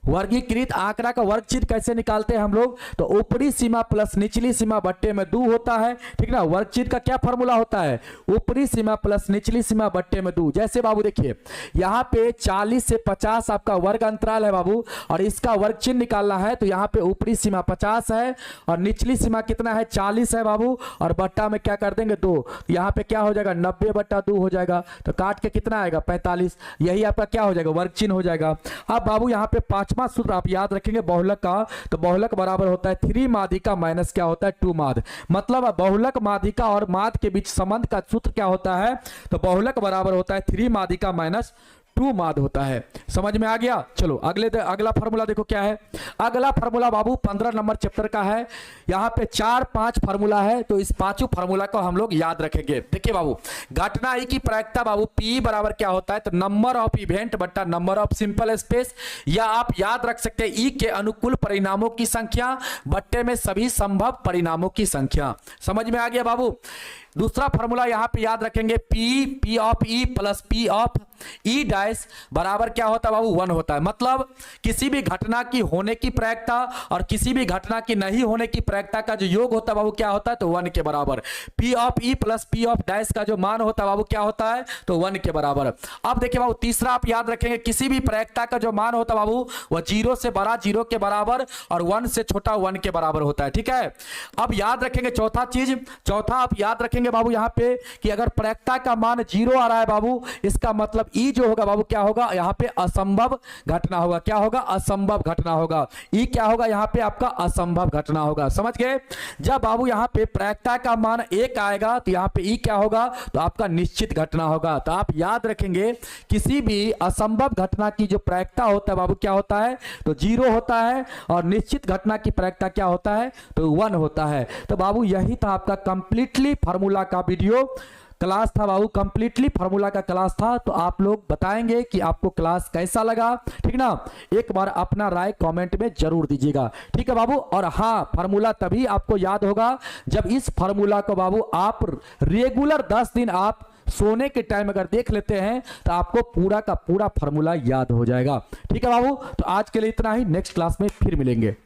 वर्गीकृत आंकड़ा का वर्ग चिन्ह कैसे निकालते हैं हम लोग? तो ऊपरी सीमा प्लस निचली सीमा बट्टे में 2 होता है। ठीक ना? वर्ग चिन्ह का क्या फॉर्मूला होता है? ऊपरी सीमा प्लस निचली सीमा बट्टे में 2। जैसे बाबू देखिए यहाँ पे 40 से 50 आपका वर्ग अंतराल है बाबू, और इसका वर्ग चिन्ह निकालना है तो यहाँ पे ऊपरी सीमा 50 है और निचली सीमा कितना है? 40 है बाबू, और बट्टा में क्या कर देंगे? 2। यहाँ पे क्या हो जाएगा? 90/2 हो जाएगा। तो काट के कितना आएगा? 45। यही आपका क्या हो जाएगा? वर्ग चिन्ह हो जाएगा। अब बाबू यहाँ पे 5वां सूत्र आप याद रखेंगे बहुलक का, तो बहुलक बराबर होता है 3 माध्यिका माइनस क्या होता है? 2 माध्य। मतलब बहुलक माध्यिका और माध्य के बीच संबंध का सूत्र क्या होता है? तो बहुलक बराबर होता है 3 माध्यिका माइनस 2 माध्य होता है। समझ में आ गया? चलो अगला फार्मूला देखो क्या है। अगला फार्मूला बाबू 15 नंबर चैप्टर का है। यहाँ पे 4-5 फार्मूला है, तो इस 5 फार्मूला को हम लोग याद रखेंगे। देखिए बाबू घटना ई की प्रायिकता बाबू P बराबर क्या होता है? तो नंबर ऑफ इवेंट बट्टा नंबर ऑफ सिंपल स्पेस, या आप याद रख सकते हैं ई के अनुकूल परिणामों की संख्या बट्टे में सभी संभव परिणामों की संख्या। समझ में आ गया बाबू? दूसरा फॉर्मूला यहां पे याद रखेंगे P of E plus P of E dash बराबर क्या होता है बाबू? 1 होता है। मतलब किसी भी घटना की होने की प्रायिकता और किसी भी घटना की नहीं होने की प्रायिकता का जो योग होता है बाबू क्या होता है? तो 1 के बराबर। P of E plus P of dash का जो मान होता है बाबू क्या होता है? तो 1 के बराबर। अब देखिए बाबू तीसरा आप याद रखेंगे किसी भी प्रायिकता का जो मान होता है बाबू वह 0 से बड़ा 0 के बराबर और 1 से छोटा 1 के बराबर होता है। ठीक है? अब याद रखेंगे चौथा आप याद रखेंगे बाबू यहाँ पे कि अगर प्रायिकता का मान 0 आ रहा है बाबू, इसका मतलब ई जो होगा बाबू क्या होगा? यहाँ पे असंभव घटना होगा। क्या होगा? असंभव घटना होगा। ई क्या होगा? यहाँ पे आपका असंभव घटना होगा। समझ गए? जब बाबू यहाँ पे प्रायिकता का मान 1 आएगा तो यहाँ पे ई क्या होगा? तो आपका निश्चित घटना होगा। तो आप याद रखेंगे किसी भी असंभव घटना की जो प्रायिकता होता है बाबू क्या होता है? तो 0 होता है, और निश्चित घटना की प्रायिकता क्या होता है? तो 1 होता है। तो बाबू यही था आपका कंप्लीटली फार्मूला का वीडियो क्लास था बाबू, कंप्लीटली फार्मूला का क्लास था। तो आप लोग बताएंगे कि आपको क्लास कैसा लगा। ठीक ना? एक बार अपना राय कमेंट में जरूर दीजिएगा। ठीक है बाबू? और हाँ, फार्मूला तभी आपको याद होगा जब इस फार्मूला को बाबू आप रेगुलर 10 दिन आप सोने के टाइम अगर देख लेते हैं तो आपको पूरा का पूरा फार्मूला याद हो जाएगा। ठीक है बाबू? तो आज के लिए इतना ही, नेक्स्ट क्लास में फिर मिलेंगे।